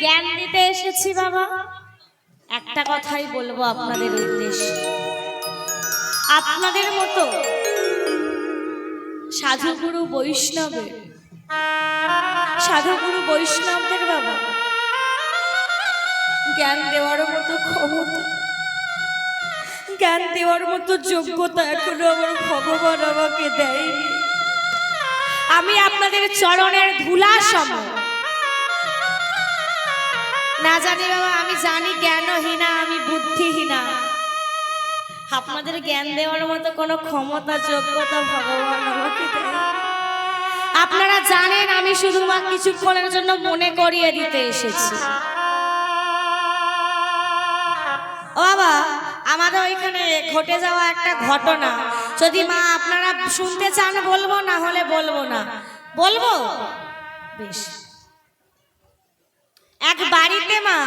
জ্ঞান দিতে এসেছি বাবা। একটা কথাই বলবো আপনাদের উদ্দেশ্যে, আপনাদের মতো সাধুগুরু বৈষ্ণবদের বাবা জ্ঞান দেওয়ার মতো ক্ষমতা, জ্ঞান দেওয়ার মতো যোগ্যতা এখনো আমার ভগবান আমাকে দেয়নি। আমি আপনাদের চরণের ধুলা সম, না জানি বাবা, আমি জানি জ্ঞানহীনা, আমি বুদ্ধিহীনা। আপনাদের জ্ঞান দেওয়ার মতো কোনো ক্ষমতা যোগ্যতা ভগবান আমাকে দেয়। আপনারা জানেন আমি শুধুমাত্র কিছুক্ষণের জন্য মনে করিয়ে দিতে এসেছি। ও বাবা, আমাদের ওইখানে ঘটে যাওয়া একটা ঘটনা, যদি মা আপনারা শুনতে চান বলবো, না হলে বলবো না। বলবো? বেশ। এক বাড়িতে মা,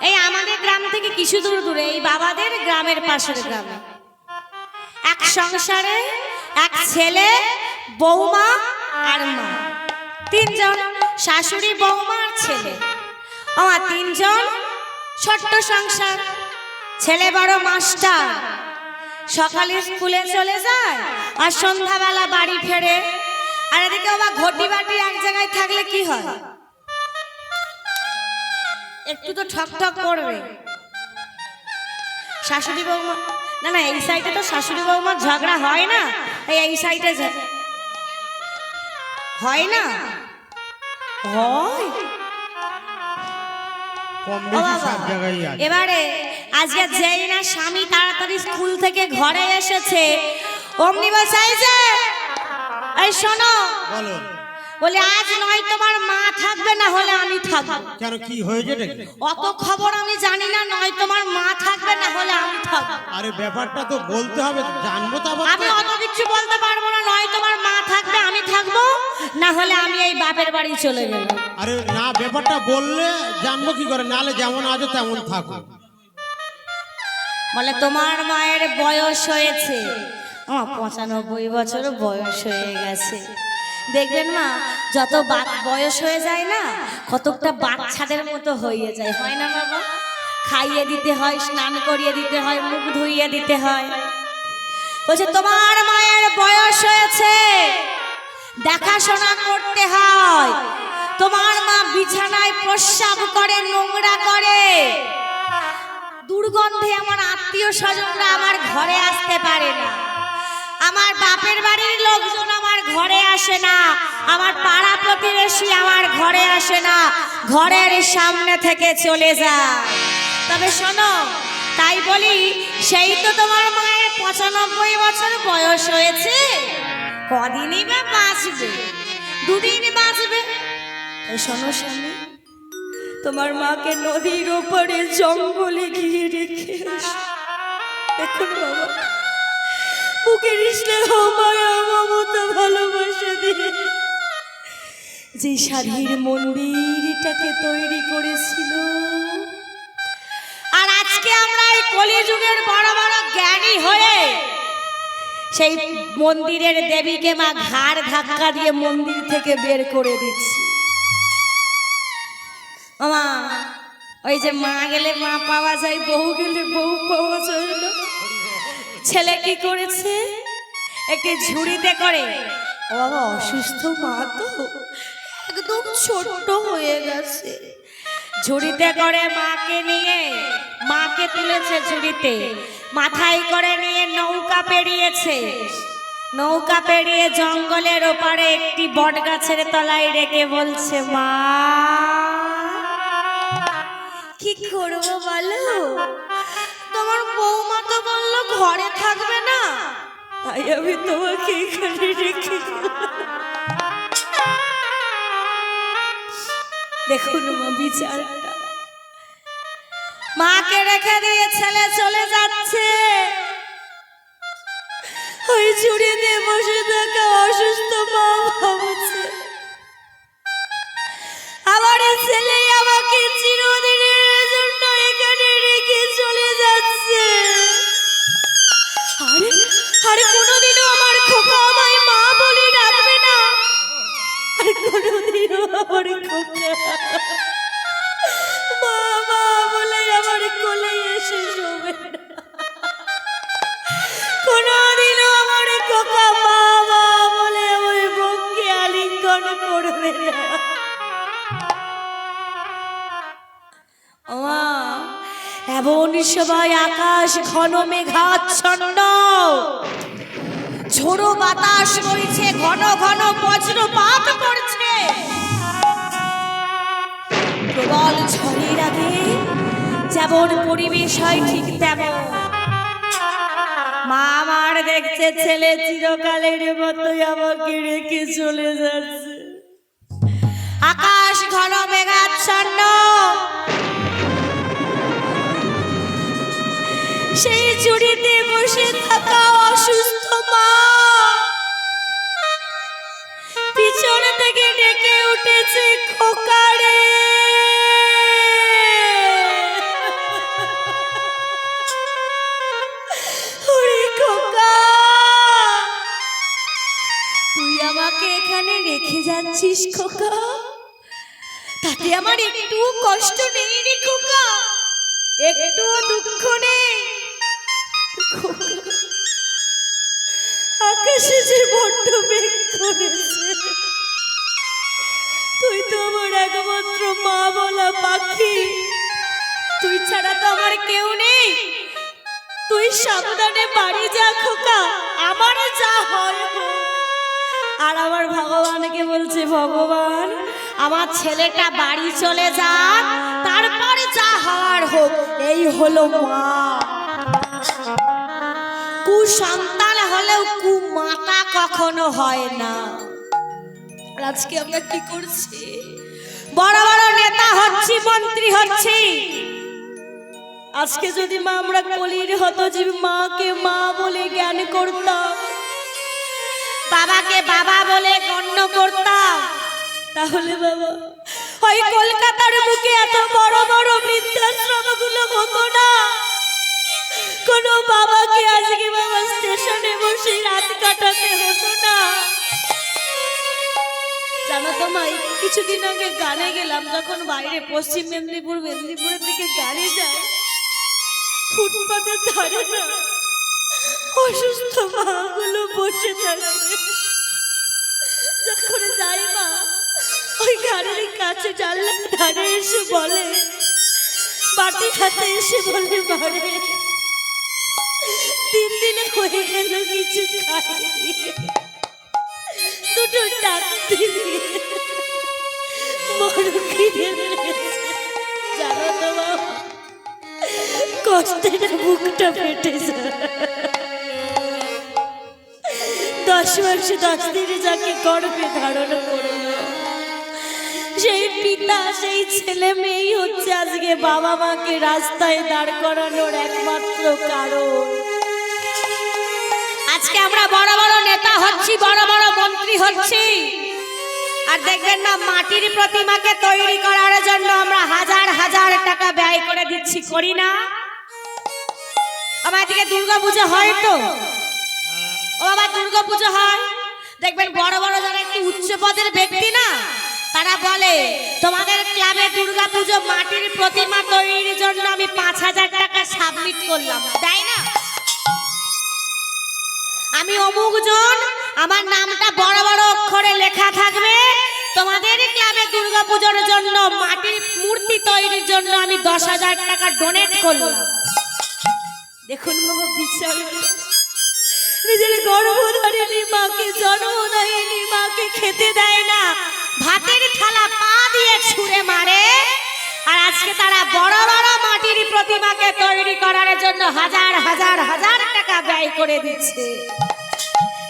এই আমাদের গ্রাম থেকে কিছু দূর দূরে, এই বাবাদের গ্রামের পাশের গ্রামে, এক সংসারে এক ছেলে, বৌমা আর মা, তিনজন, শাশুড়ি, বৌমা আর ছেলে। আমার তিনজন, ছোট্ট সংসার। ছেলে বড় মাস্টার, সকালে স্কুলে চলে যায় আর সন্ধ্যাবেলা বাড়ি ফেরে। আর এদিকে বাবা ঘটি বাটি এক জায়গায় থাকলে কি হয়, একটু তো ঠক ঠক করবে। শাশুড়ি বৌমা, না না, এই সাইডে তো শাশুড়ি বৌমার ঝগড়া হয় না, এই সাইডে হয় না, হয়। এবারে আজকে যেই না স্বামী তাড়াতাড়ি স্কুল থেকে ঘরে এসেছে, অমনি বসাইছে, এই শোনো, বলে আজ নয় তোমার মা থাকবে, না হলে আমি থাকবো। কেন, কি হয়েছে? অত খবর আমি জানি না, নয় তোমার মা থাকবে, না হলে আমি থাকবো। আরে ব্যাপারটা তো বলতে হবে, জানবো তো। আমি অত কিছু বলতে পারবো না, নয় তোমার মা থাকবে, আমি থাকবো, না হলে আমি এই বাপের বাড়ি চলে গেলাম। আরে না, ব্যাপারটা বললে জানবো কি করে, নালে যেমন আছো তেমন থাকো। বলে তোমার মায়ের বয়স হয়েছে, 95 বছর বয়স হয়ে গেছে। দেখবেন মা, যত বয়স হয়ে যায় না, কতকটা বাচ্চাদের মতো হয়ে যায়, হয় না বাবা? খাইয়ে দিতে হয়, স্নান করিয়ে দিতে হয়, মুখ ধুইয়ে দিতে হয়। বলছে তোমার মায়ের বয়স হয়েছে, দেখাশোনা করতে হয়। তোমার মা বিছানায় প্রস্রাব করে, নোংরা করে, দুর্গন্ধে আমার আত্মীয় স্বজনরা আমার ঘরে আসতে পারে না, আমার বাপের বাড়ির লোকজন আমার ঘরে আসে না, আমার পাড়া প্রতিবেশী আমার ঘরে আসে না, ঘরের সামনে থেকে চলে যায়। তবে শোনো, তাই বলি, সেই তো তোমার মায়ের 95 বছর বয়স হয়েছে, কদিনই বা বাঁচবে, দুদিন বাঁচবে। শোনো স্বামী, তোমার মাকে নদীর ওপারে জঙ্গলে গিয়ে রেখে এখন বাবা বুকের স্নেহ মায়া মমতা ভালোবাসা দিয়ে যে স্বাধীন মন্দিরটাকে তৈরি করেছিল। আর আজকে আমরা এই কলিযুগের বড় বড় জ্ঞানী হয়ে সেই মন্দিরের দেবীকে মা ঘাড় ধাক্কা দিয়ে মন্দির থেকে বের করে দিচ্ছি। মামা, ওই যে মা গেলে মা পাওয়া যায়, বউ গেলে বউ পাওয়া যায় না। ছেলে কি করেছে, একটি ঝুড়িতে করে, ও বাবা অসুস্থ মা তো একদম ছোট্ট হয়ে গেছে, ঝুড়িতে করে মাকে নিয়ে, মাকে তুলেছে ঝুড়িতে, মাথায় করে নিয়ে নৌকা পেরিয়েছে, নৌকা পেরিয়ে জঙ্গলের ওপারে একটি বট গাছের তলায় রেখে বলছে, মা কি করবো বলো, তোমার বৌমা তো বললো ঘরে থাকবে না, তাই আমি তোমাকে এখানে রেখে দেখুন মা বিচারটা, মাকে রেখে দিয়ে ছেলে চলে যাচ্ছে, ওই ঝুড়িতে বসে থাকা অসুস্থ মা ভাবছে আমার ছেলে আমাকে চিরদিনের জন্য এখানে রেখে চলে যাচ্ছে। আরে আরে কোনোদিনও আমার খোকা আমায় মা বলে ডাকবে না, আর কোনোদিনও আমার খোকা হবে না। ওমা, এমন সময় আকাশ ঘন মেঘাচ্ছন্ন, ঝোড়ো বাতাস বইছে, ঘন ঘন বজ্রপাত পড়ছে। প্রবল ঝড়ের আগে যেমন পরিবেশ হয় ঠিক তেমন। মা আমার দেখছে ছেলে চিরকালের মতোই আমাকে রেখে চলে যাচ্ছে। আকাশ ঘন মেঘাচ্ছন্ন, সেই চুড়িতে বসে থাকা অসুস্থ মা পিছন থেকে ডেকে উঠেছে, খোকারে। ওরে খোকা, তুই আমাকে এখানে রেখে যাচ্ছিস খোকা? তাতে আমার একটু কষ্ট নেই রে খোকা, একটু দুঃখ নেই খোকা। আকাশে যে বড্ড মেঘ করেছে, তুই তো আমার একমাত্র মা বলা পাখি, তুই ছাড়া তো আমার কেউ নেই। তুই সাবধানে বাড়ি যা খোকা, আমার যা হয় হোক। আর আমার ভগবানকে বলছে, ভগবান আমার ছেলেটা বাড়ি চলে যাক, তারপর যা হওয়ার হোক। এই হলো মা। কুসন্তান হলেও কুমাতা কখনো হয় না। আজকে আমরা কি করছি? বড় বড় নেতা হচ্ছি, মন্ত্রী হচ্ছি। আজকে যদি মা আমরা কলির হতো, যে মাকে মা বলে জ্ঞান করতাম, বাবাকে বাবা বলে গণ্য করতাম, তাহলে বাবা ওই কলকাতার বুকে এত বড় বড় বৃদ্ধাশ্রমগুলো হতো না। কোন বাবাকে আজকে বাবা স্টেশনে বসে রাত কাটাতে হতো না। জানো তো মা, কিছুদিন আগে গানে গেলাম, যখন বাইরে পশ্চিম মেদিনীপুর, মেদিনীপুরের দিকে গানে যায়, ফুটপাতের ধারে না অসুস্থ মাগুলো বসে থাকে। যখন যাই মা, ওই গাড়ির কাছে জানলার ধারে এসে বলে, বাটি হাতে এসে বলে, মারে 3 দিনে হয়ে গেল কিছু খাইনি, দুটো টাকা দিবি, বড় খিদে লেগেছে। জানো তো বাবা, কষ্টে বুকটা ফেটে যায়। 10 মাসে 10 দিনে যাকে গর্ভে ধারণ করলো, সেই পিতা সেই ছেলে মেয়েই হচ্ছে আজকে বাবা মাকে রাস্তায় দাঁড় করানোর একমাত্র কারণ। আজকে আমরা বড় বড় নেতা হচ্ছি, বড় বড় মন্ত্রী হচ্ছি, আর দেখবেন না মাটির প্রতিমাকে তৈরি করার জন্য আমরা হাজার হাজার টাকা ব্যয় করে দিচ্ছি, করি না? আমার দিকে দুর্গা পুজো হয় তো, ও বাবা দুর্গা পুজো হয়, দেখবেন বড় বড় যারা একটু উচ্চ পদের ব্যক্তি না, তারা বলে, তোমাদের ক্লাবে দুর্গা পুজো মাটির প্রতিমা তৈরির জন্য আমি 5000 টাকা সাবমিট করলাম, তাই না? আমি অমুক জন, আমার নামটা বড় বড় অক্ষরে লেখা থাকবে, তোমাদের ক্লাবে দুর্গা পুজোর জন্য মাটির মূর্তি তৈরির জন্য আমি 10,000 টাকা ডোনেট করলাম। দেখুন বাবা, বিচার নিজের গর্ভধারিণী মাকে জন্ম দেয়নি, মাকে খেতে দেয় না, ভাতের থালা পা দিয়ে ছুঁড়ে মারে। আর আজকে তারা বড় বড় মাটির প্রতিমাকে তৈরি করার জন্য হাজার হাজার হাজার টাকা ব্যয় করে দিচ্ছে।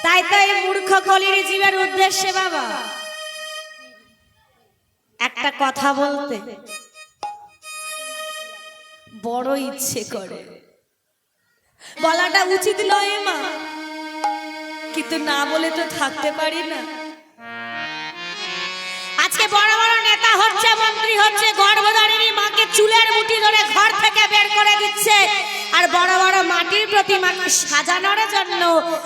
তাই তো এই মূর্খ কলির জীবের উদ্দেশ্যে বাবা একটা কথা বলতে বড় ইচ্ছে করে, বলাটা উচিত নয় মা, কিন্তু না বলে তো থাকতে পারি না। আজকে বড় বড় নেতা হচ্ছে, মন্ত্রী হচ্ছে, গর্ভধারিণী মাকে চুলের মুঠি ধরে ঘর থেকে বের করে দিচ্ছে, আর বড় বড় মাটির প্রতিমাকে সাজানোর জন্য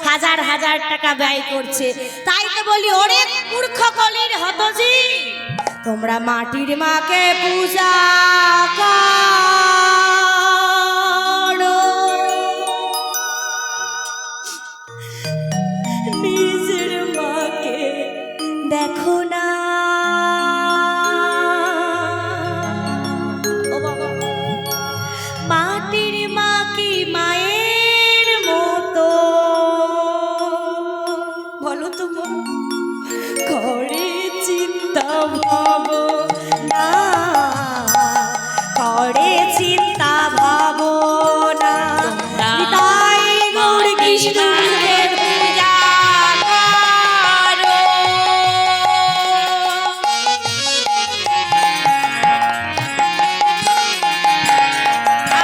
হাজার হাজার টাকা ব্যয় করছে। তাই তো বলি, ওরে মূর্খ কলির হতজি, তোমরা মাটির মাকে পূজা করো, নিজের মাকে দেখো না। হব না, করে চিন্তা ভাবনা। নিতাই গৌর কৃষ্ণের পূজা করো।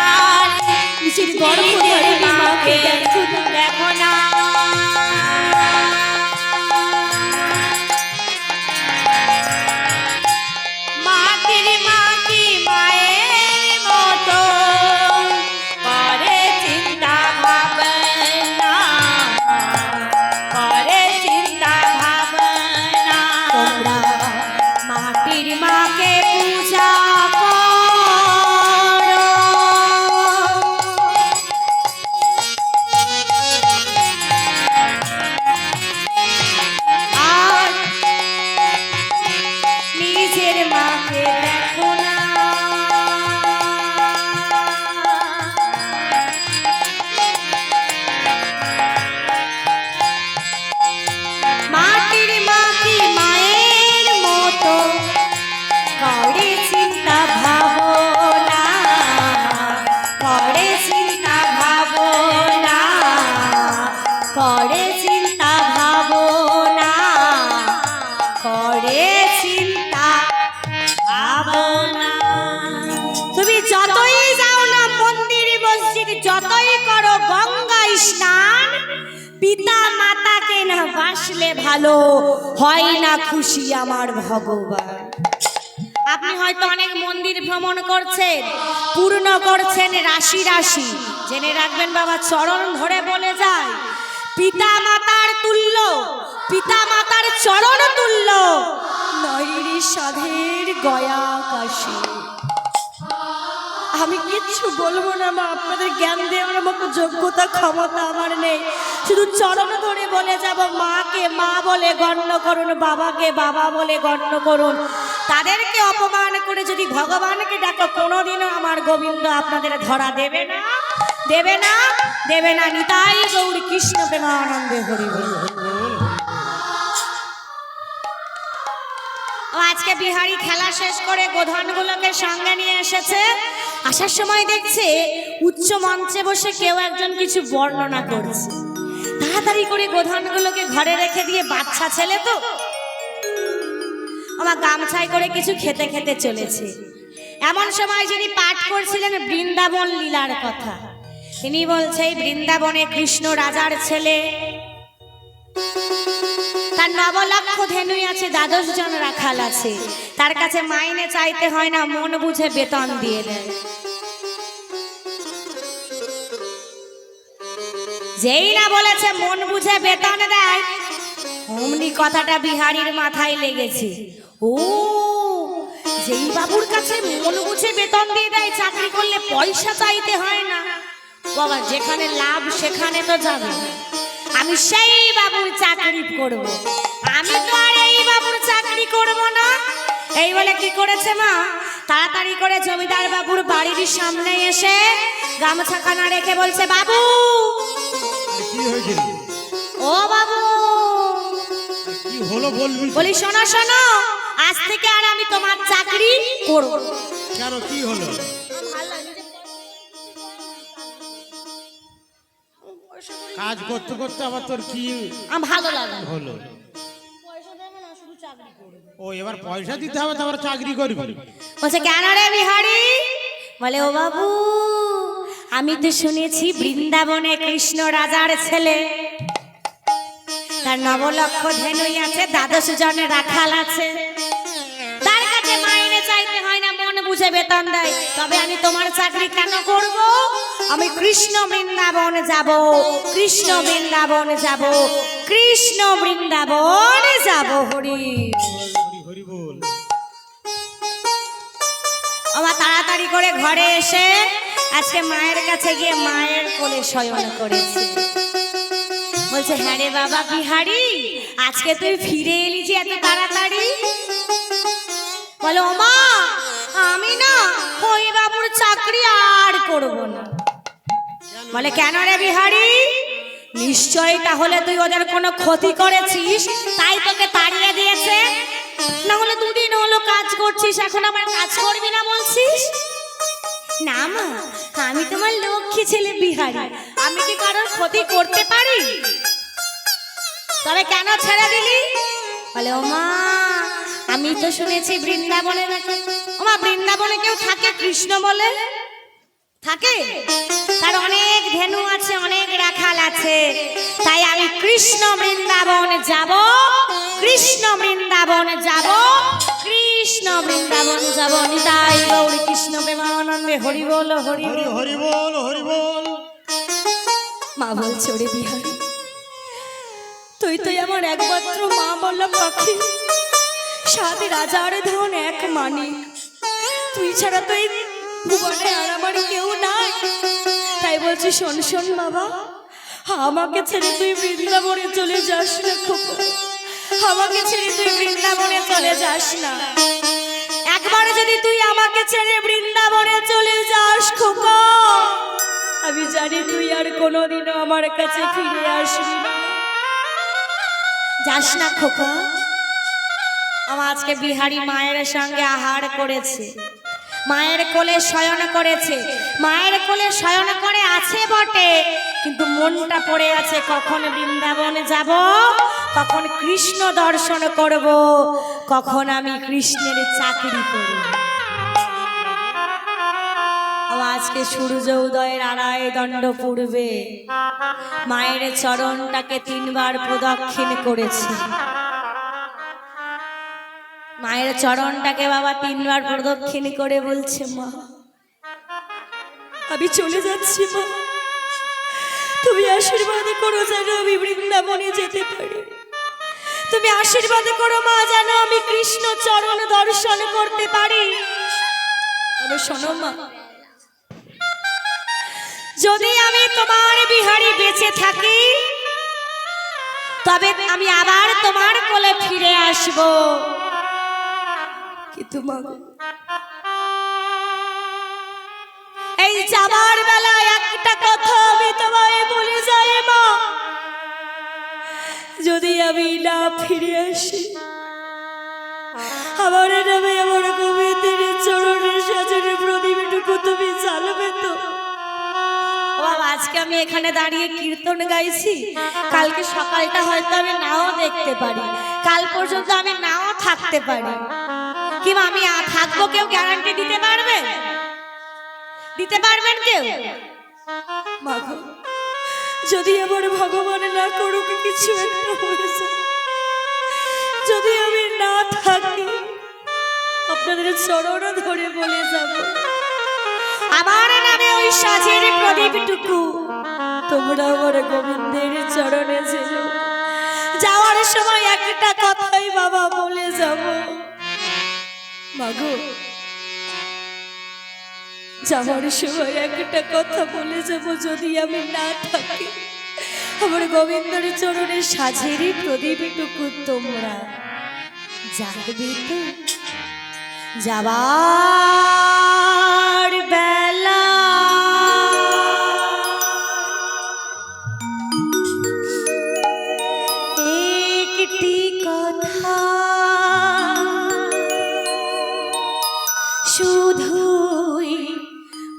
আর নিচের গর্ভধারিণী মাকে দেখো না, মাটির মাটি মায়ের মতো করে চিন্তা ভাবনা, করে চিন্তা ভাবনা। তোমরা মাটির মাকে পূজা করো। আর নিজের মাকে দেখো না, মাটির মাটি মায়ের মতো করে চিন্তা ভাবনা, করে চিন্তা ভাবনা, করে চিন্তা ভাবনা, করে চিন্তা ভাবনা। তুমি যতই যাও না মন্দির মসজিদ, যতই করো গঙ্গায় স্নান, পিতা মাতাকে না বাসলে ভালো হয় না খুশি আমার ভগবান। আপনি হয়তো অনেক মন্দির ভ্রমণ করছেন, পূর্ণ করছেন রাশি রাশি, জেনে রাখবেন বাবা চরণ ধরে বলে যায় পিতা মাতার তুল্য, পিতা মাতার চরণ তুল্য নয়রি সাধের গয়া কাশী। আমি কিচ্ছু বলবো না মা, আপনাদের জ্ঞান দেওয়ার মতো যোগ্যতা ক্ষমতা আমার নেই। শুধু চরণ ধরে বলে যাব মাকে মা বলে গণ্য করুন, বাবাকে বাবা বলে গণ্য করুন। তাদেরকে অপমান করে যদি ভগবানকে ডাকো, কোনোদিনও আমার গোবিন্দ আপনাদের ধরা দেবে না, দেবে না, দেবে না। নিতাই গৌর কৃষ্ণ প্রেমানন্দে হরি বল। ও আজকে বিহারি খেলা শেষ করে গোধনগুলোকে সঙ্গে নিয়ে এসেছে। আসার সময় দেখছে উচ্চ মঞ্চে বসে কেউ একজন কিছু বর্ণনা করছে। তাড়াতাড়ি করে গোধনগুলোকে ঘরে রেখে দিয়ে, বাচ্চা ছেলে তো আমার গামছাই করে কিছু খেতে খেতে চলেছে। এমন সময় যিনি পাঠ করছিলেন বৃন্দাবন লীলার কথা, তিনি বলছে এই বৃন্দাবনে কৃষ্ণ রাজার ছেলে, তার 9 লক্ষ ধেনুই আছে, 12 জন রাখাল আছে, তার কাছে মাইনে চাইতে হয় না, মন বুঝে বেতন দিয়ে দেয়। যেই না বলেছে মন বুঝে বেতন দেয়, অমনি কথাটা বিহারীর মাথায় লেগেছে। ও যেই বাবুর কাছে মন বুঝে বেতন দিয়ে দেয়, চাকরি করলে পয়সা চাইতে হয় না, বাবা যেখানে লাভ সেখানে তো যাবে। আমি সেই বাবুর চাকরি করব, আমি তো আর এই বাবুর চাকরি করব না। এই বলে কি করেছে মা, তাড়াতাড়ি করে জমিদার বাবুর বাড়ির সামনে এসে গামছাখানা রেখে বলছে, বাবু কি হয়েছিল? ও বাবু, কি হলো বলবি? বলি শোনো শোনো, আজ থেকে আর আমি তোমার চাকরি করব। কেন, কি হলো? কাজ করতে করতে আবার তোর কি আমার ভালো লাগে হলো? ও এবার পয়সা দিতে হবে, তারপর চাকরি করবি? বলছে কেন রে বিহারি? বলে ও বাবু, আমি তো শুনেছি বৃন্দাবনে কৃষ্ণ রাজার ছেলে, তার 9 লক্ষ ধেনুই আছে, 12 জন রাখাল আছে, তার কাছে মাইনে চাইতে হয় না, মন বুঝে বেতন দেয়। তবে আমি তোমার চাকরি কেন করব? আমি কৃষ্ণ বৃন্দাবন যাব, কৃষ্ণ বৃন্দাবন যাব, কৃষ্ণ বৃন্দাবন যাব। হরি হরি বল। আমার তাড়াতাড়ি করে ঘরে এসে আজকে মায়ের কাছে গিয়ে মায়ের কোলে শয়ন করেছি। বলছে হ্যাঁ রে বাবা বিহারি, আজকে তুই ফিরে এলি যে এত তাড়াতাড়ি? বলে ও মা, আমি না ওই বাবুর চাকরি আর করব না। বলে কেন রে বিহারি? নিশ্চয়ই তাহলে তুই ওদের কোনো ক্ষতি করেছিস, তাই তোকে তাড়িয়ে দিয়েছে। না হলে দুদিন হলো কাজ করছিস, এখন আবার কাজ করবি না বলছিস? না মা, আমি তোমার লক্ষ্মী ছেলে বিহারি, আমি কি কারোর ক্ষতি করতে পারি? তবে কেন ছেড়ে দিলি? বলে ও মা, আমি তো শুনেছি বৃন্দাবনে নাকি। ও মা, বৃন্দাবনে কেউ থাকে কৃষ্ণ বলে? থাকে? তার অনেক ধেনু আছে, অনেক রাখাল আছে, তাই আমি কৃষ্ণ বৃন্দাবন যাব, কৃষ্ণ বৃন্দাবন যাব, কৃষ্ণ বৃন্দাবন যাব। নিতাই গৌর কৃষ্ণ প্রেমানন্দে হরি বল, হরি হরি বল। হরি বল, হরি বল। মা বলছে ওরে বিহারি, তুই আমার একমাত্র মা বললাম পাখি, সাথে রাজার ধন এক মানিক, তুই ছাড়া তো এই ভুবনে আর আমার কেউ নাই। তাই বলছি শোন শোন বাবা, আমাকে ছেড়ে তুই বৃন্দাবনে চলে যাস না খোকা, আমাকে ছেড়ে তুই বৃন্দাবনে চলে যাস না। একবার যদি তুই আমাকে ছেড়ে বৃন্দাবনে চলে যাস খোকা, আমি জানি তুই আর কোনোদিনও আমার কাছে ফিরে আসবি না। যাস না খোকা। আমার আজকে বিহারি মায়ের সঙ্গে আহার করেছে, মায়ের কোলে শয়ন করেছে, মায়ের কোলে শয়ন করে আছে বটে, কিন্তু মনটা পড়ে আছে কখন বৃন্দাবনে যাব, কখন কৃষ্ণ দর্শন করব, কখন আমি কৃষ্ণের চাকরি করব। আমার আজকে সূর্য উদয়ের আড়াই দণ্ড পূর্বে মায়ের চরণটাকে 3 বার প্রদক্ষিণ করেছি। মায়ের চরণটাকে বাবা 3 বার প্রদক্ষিণ করে বলছে মা, আমি চলে যাচ্ছি মা, তুমি আশীর্বাদ করো যেন আমি বৃন্দাবনে যেতে পারি, তুমি আশীর্বাদ করো মা যেন আমি কৃষ্ণ চরণ দর্শন করতে পারি। তবে শোনো মা, যদি আমি তোমার বিহারি বেঁচে থাকি, তবে আমি আবার তোমার কোলে ফিরে আসব। কিন্তু মা, এই যাবার বেলায় একটা কথা আমি তোমায় বলে যাই মা, যদি আমি না ফিরে আসি, আমার নামে আমার গোবিন্দের চরণের সাজনে প্রদীপটুকু তুমি জ্বালবে তো? বাবা, আজকে আমি এখানে দাঁড়িয়ে কীর্তন গাইছি, কালকে সকালটা হয়তো আমি নাও দেখতে পারি, কাল পর্যন্ত আমি নাও থাকতে পারি, কিংবা আমি থাকবো, কেউ গ্যারান্টি দিতে পারবে? দিতে পারবেন কেউ? মাগো, যদি আমার ভগবান না করুক কিছু একটা হয়েছে, যদি আমি না থাকি, আপনাদের চরণ ধরে বলে যাব, আমার নামে ওই সাজের প্রদীপটুকু তোমরা আমার গোবিন্দের চরণে ছিল। যাওয়ার সময় একটা কথাই বাবা বলে যাব, মাগো, যাওয়ার সময় একটা কথা বলে যাব, যদি আমি না থাকি, আমার গোবিন্দের চরণে সাজেরই প্রদীপটুকু তোমরা জাগবে তো? যাবার বেলা একটি কথা শুধুই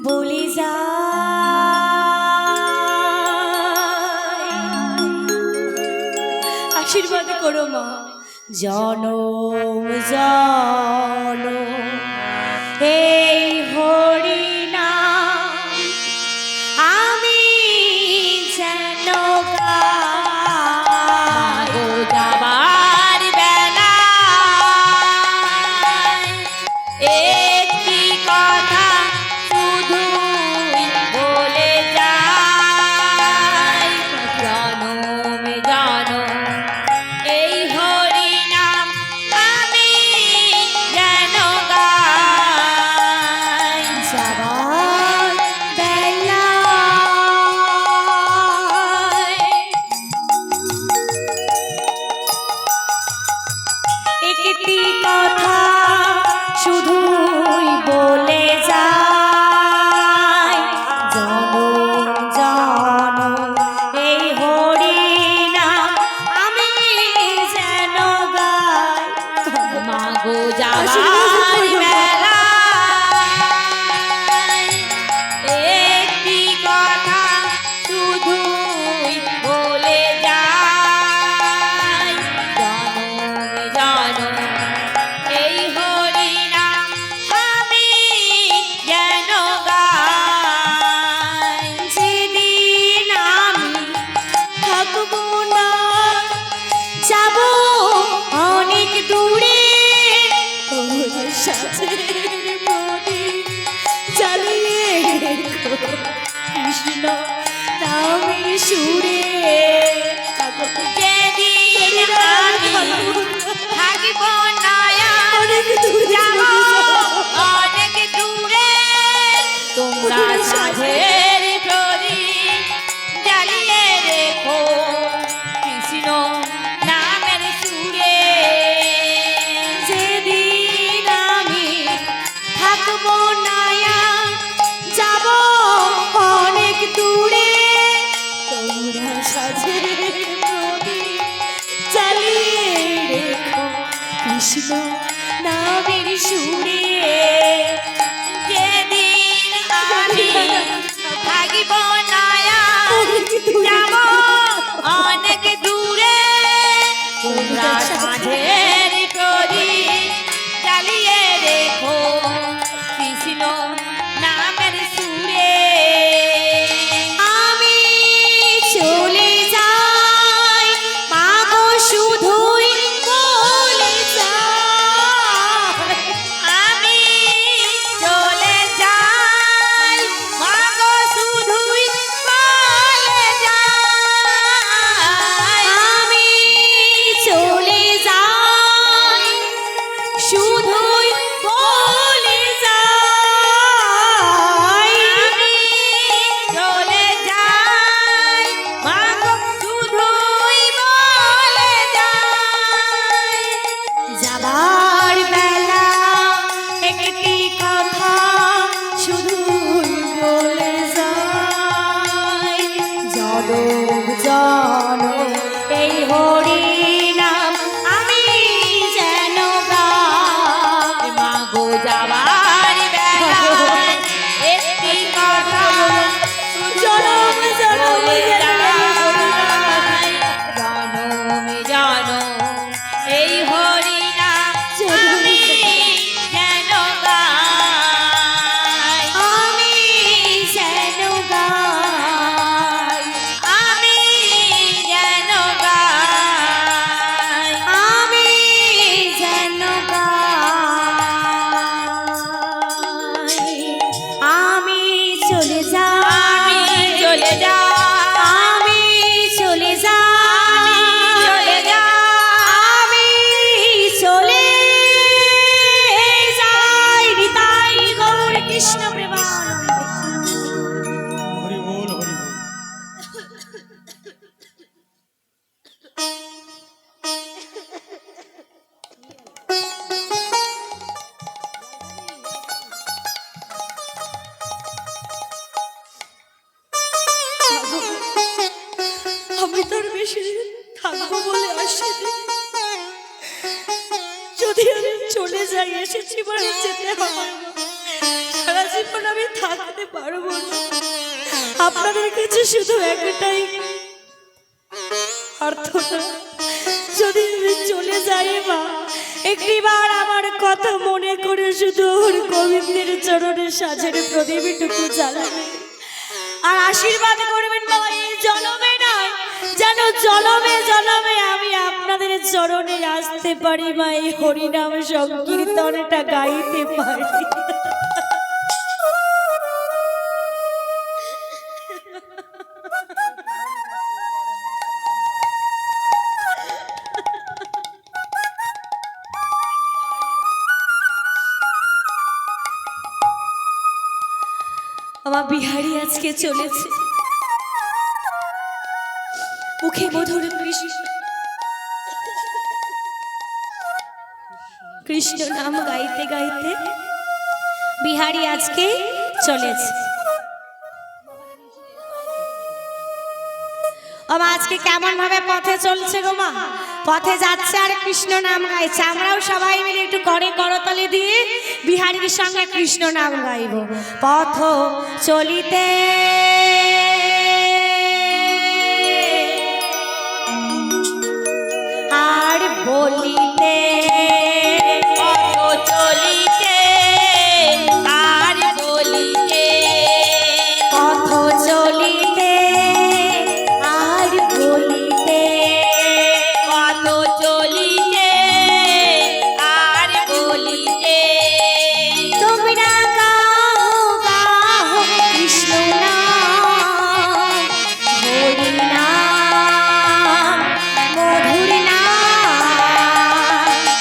বলি যায়, আশীর্বাদ করো মা, জনম জনম এই হরিনাম আমি যেন গাই। যাবার বেলায় একটি কথা শুধুই বলে যাই, জনম জনম এই হরিনাম আমি যেন বেলায় একটি কথা শুধুই বলে যায়, জনম জনম এই হরিনাম আমি যেন গাই। যেদিন আমি থাকবো না, যাব অনেক দূরে, তোমার সাথে প্রদীপ জ্বালিয়ে রেখো কৃষ্ণ নামের সুরে। যেদিন আমি থাকব না, যাব অনেক দূরে, তোমরা সাধের প্রদীপ জ্বালিয়ে রেখো কৃষ্ণ নামের সুরে। যেদিন আমি থাকব না, যাব অনেক দূরে, তোমরা সাধের প্রদীপ জ্বালিয়ে রেখো কৃষ্ণ নামের সুরে। যেদিন আমি থাকিব না, যাব অনেক দূরে, তোমরা সাধের প্রদীপ জ্বালিয়ে রেখো কৃষ্ণ নামের সুরে। আমি চলে যাই, মা গো শুধুই বলে যাই। আমি চলে যাই, মা গো শুধুই বলে যাই। আমি চলে যাই, শুধুই বলে যাই। আমি চলে যাই, মা গো শুধুই বলে যাই। যাবার বেলা একটি কথা শুধুই বলে যাই, জনম জনম এই হরিনাম আমি যেন গাই। মাগো যাবার বেলায় একটি কথা জনম জনম বলে যাই, জনম জনম এই হরিনাম আমি যেন গাই। আমি যেন গাই, আমি যেন গাই, আমি যেন গাই। আমি চলে যাই, আমি চলে যাই, আমি চলে যাই, চলে যাই, আমি চলে যাই। নিতাই গৌর কৃষ্ণ প্রেমানন্দে। হরি বল হরি বল। আমি তোর বেশি দিন থাকবো বলে আসিনি, যদি আমি চলে যাই, এসেছি বাড়ি যেতে হবে, সারা জীবন আমি থাকতে পারবো না। আপনাদের কাছে শুধু একটাই প্রার্থনা, যদি আমি চলে যাই মা, একটিবার আমার কথা মনে করে শুধু ওর গোবিন্দের চরণে সাজের প্রদীপটুকু জ্বালাবে, আর আশীর্বাদ করবেন বাবা, এই জনমে নয়, যেন জনমে জনমে আমি আপনাদের চরণে আসতে পারি মা, এই হরিনাম সংকীর্তনটা গাইতে পারি। আমার বিহারি আজকে চলেছে, মুখে মধুর কৃষ্ণ কৃষ্ণ নাম গাইতে গাইতে বিহারি আজকে চলেছে। ও মা, আজকে কেমন ভাবে পথে চলছে গো মা? পথে যাচ্ছে আর কৃষ্ণ নাম গাইছে। আমরাও সবাই মিলে একটু করে করতালি দিয়ে বিহারীর সঙ্গে কৃষ্ণ নাম গাইব। পথ চলিতে আর বলিতে, পথ চলিতে আর বলিতে, পথ চলিতে আর বলিতে, পথ চলিতে আর বলিতে, তোমরা গাও গাও কৃষ্ণ নাম, হরি নাম, মধুর নাম।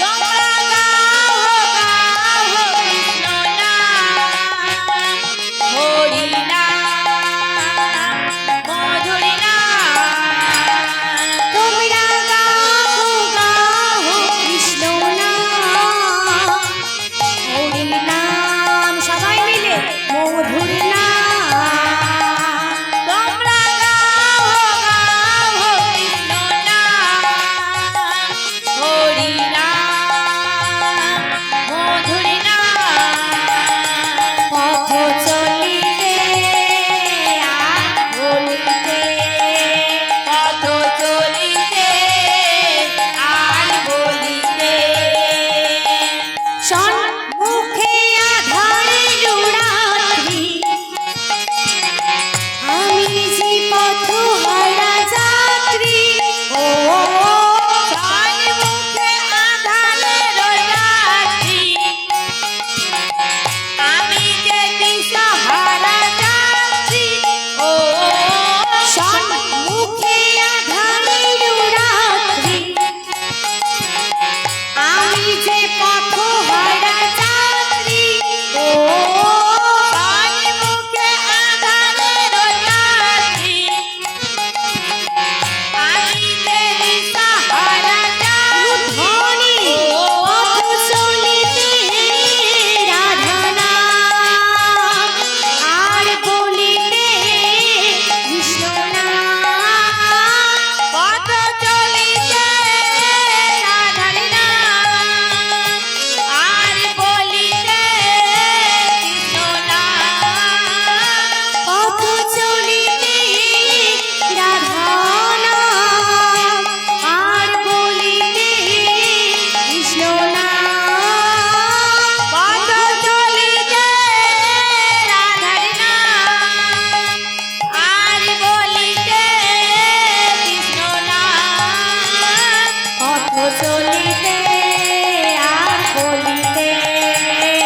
তোমরা গাও গাও কৃষ্ণ নাম, হরি নাম, মধুর নাম। তোমরা গাও গাও কৃষ্ণ নাম, হরি নাম, সবাই মিলে মধুর নাম। তোমরা গাও গাও কৃষ্ণ নাম, হরি নাম, মধুর নাম। পথ চলিতে আর বলিতে, পথ চলিতে আর বলিতে, সম্মুখে আঁধারের রাত্রি, আমি যে পথহারা যাত্রী। ও সম্মুখে আঁধারের রাত্রি, আমি যে দিশাহারা যাত্রী। ও সম্মুখে আঁধারের রাত্রি, আমি যে পথহারা যাত্রী। ও সম্মুখে আঁধারের রাত্রি, আমি যে দিশাহারা যাত্রী। ধ্বনি পথ চলিতে রাধা নাম, আর বলিতে কৃষ্ণ নাম। পথ চলিতে রাধার নাম, আর বলিতে কৃষ্ণ নাম। পথ চলিতে রাধা নাম, আর বলিতে কৃষ্ণ নাম। পথ চলিতে রাধার নাম, আর বলিতে কৃষ্ণ নাম। পথ চলিতে আর বলিতে,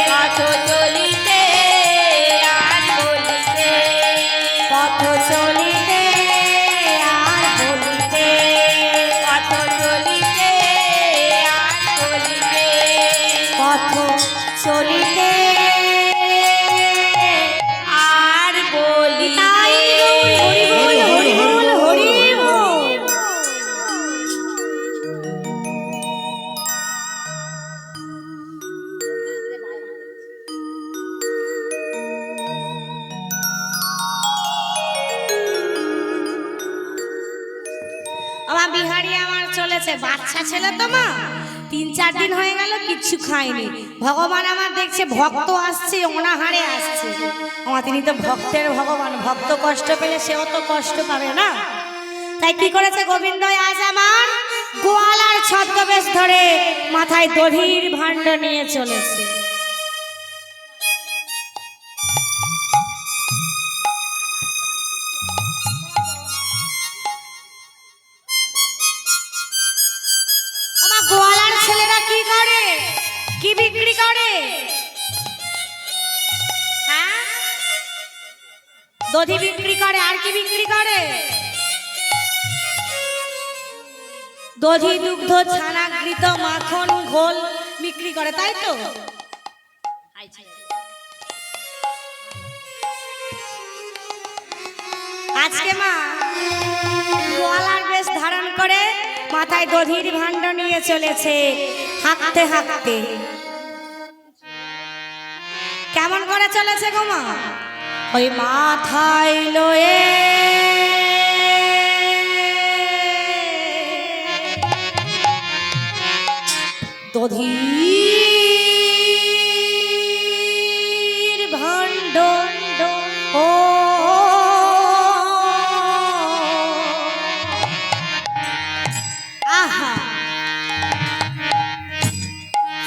পথ চলিতে আর বলিতে, পথ চলিতে আর বলিতে, পথ চলিতে আর বলিতে, পথ চলিতে আর বলিতে। তাই হরি বল, হরি বল, হরি বল। আমার বিহারি আমার চলেছে, বাচ্চা ছেলে তো মা, 3-4 দিন হয়ে গেল কিচ্ছু খায়নি। ভগবান আমার দেখছে ভক্ত আসছে, অনাহারে আসছে। আমার তিনি তো ভক্তের ভগবান, ভক্ত কষ্ট পেলে সেও তো কষ্ট পাবে না। তাই কি করেছে গোবিন্দ আজ আমার গোয়ালার ছদ্মবেশ ধরে মাথায় দধির ভাণ্ড নিয়ে চলেছে। আমার গোয়ালার ছেলেরা কি করে, কি বিক্রি করে? হ্যাঁ, দধি বিক্রি করে, আর কি বিক্রি করে? দধি, দুগ্ধ, ছানা, ঘৃত, মাখন, ঘোল বিক্রি করে, তাই তো? আজকে মা গোয়ালার বেশ ধারণ করে মাথায় দধির ভাণ্ড নিয়ে চলেছে, হাঁকতে হাঁকতে। কেমন করে চলেছে গো মা? ওই মাথায় লয়ে দধির ভাণ্ড ও আহা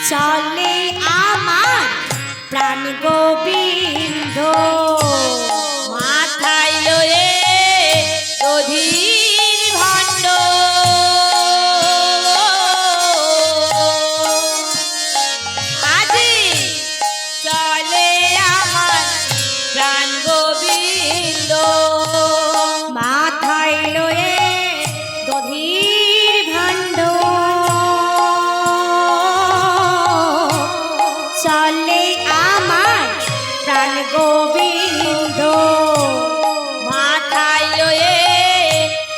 চলে আমার প্রাণ গোবিন্দ মাথায় লয়ে দধির ভাণ্ড আজি চলে আমার প্রাণ গোবিন্দ মাথায় লয়ে দধির ভাণ্ড চলে আমার প্রাণ গোবিন্দ মাথায় লয়ে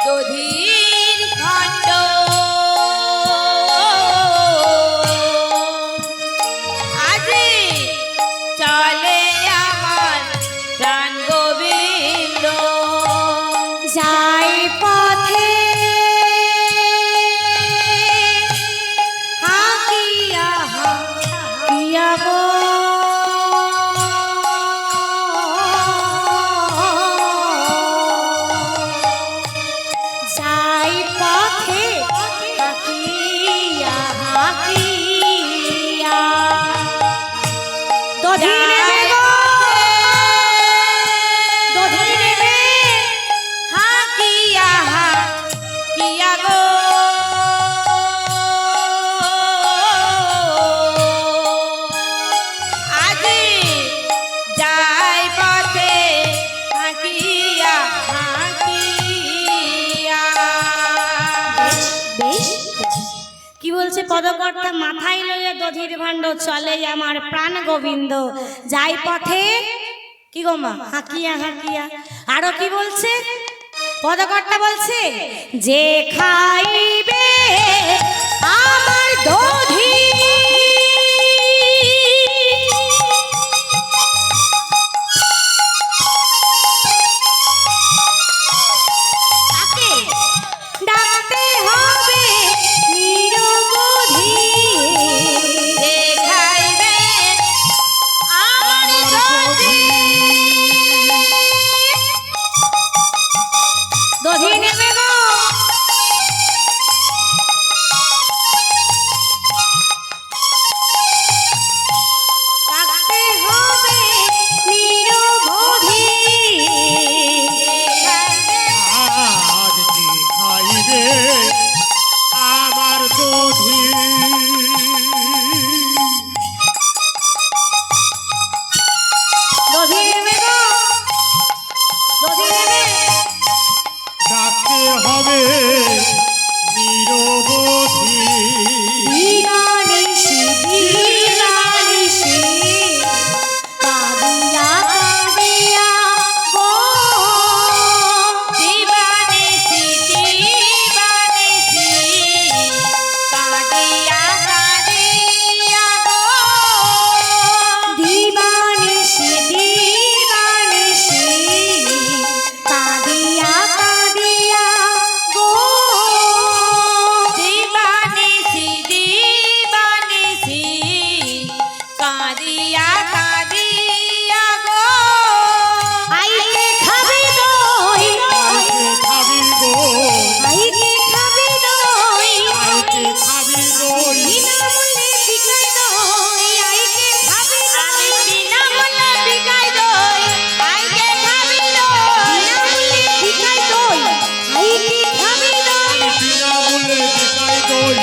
দধির ভাণ্ড আজি চলে আমার প্রাণ গোবিন্দ যাই পথে হাকিয়া হাকিয়া গো যাই পথে হাকিয়া হাকিয়া দধি নেবে গো দধি নেবে হাকিয়া হাকিয়া গো আজি যাই পথে হাকিয়া হাকিয়া বেশ কি বলছে পদকর্তা মাথায় লইয়া দধির ভাণ্ড চলে আমার প্রাণ গোবিন্দ যাই পথে কি গো মা হাকিয়া হাকিয়া আরো কি বলছে পদকর্তা বলছে যে খাইবে আমার দধি তাকে ডাকতে হবে নিরবধি দেখাইবে আমার দধি দধি নেবে গো ডাকতে হবে নিরবধি আজ দেখাইবে আমার দধি দধি নেবে গো দধি নেবে ডাকতে হবে নিরবধি দিবানিশি দিবানিশি কাঁদিয়া কাঁদিয়া গো দিবানিশি দিবানিশি কাঁদিয়া কাঁদিয়া গো দিবানিশি দিবানিশি কাঁদিয়া কাঁদিয়া গো দিবানিশি দিবানিশি কাঁদিয়া কাঁদিয়া গো আইকে খাবি দই আইকে খাবি গো আইকে খাবি দই আইকে খাবি দই বিনামূল্যে বিকাই দই আইকে খাবি আমি দই বিনামূল্যে বিকাই দই আইকে খাবি দই বিনামূল্যে বিকাই দই আইকে খাবি দই বিনামূল্যে বিকাই দই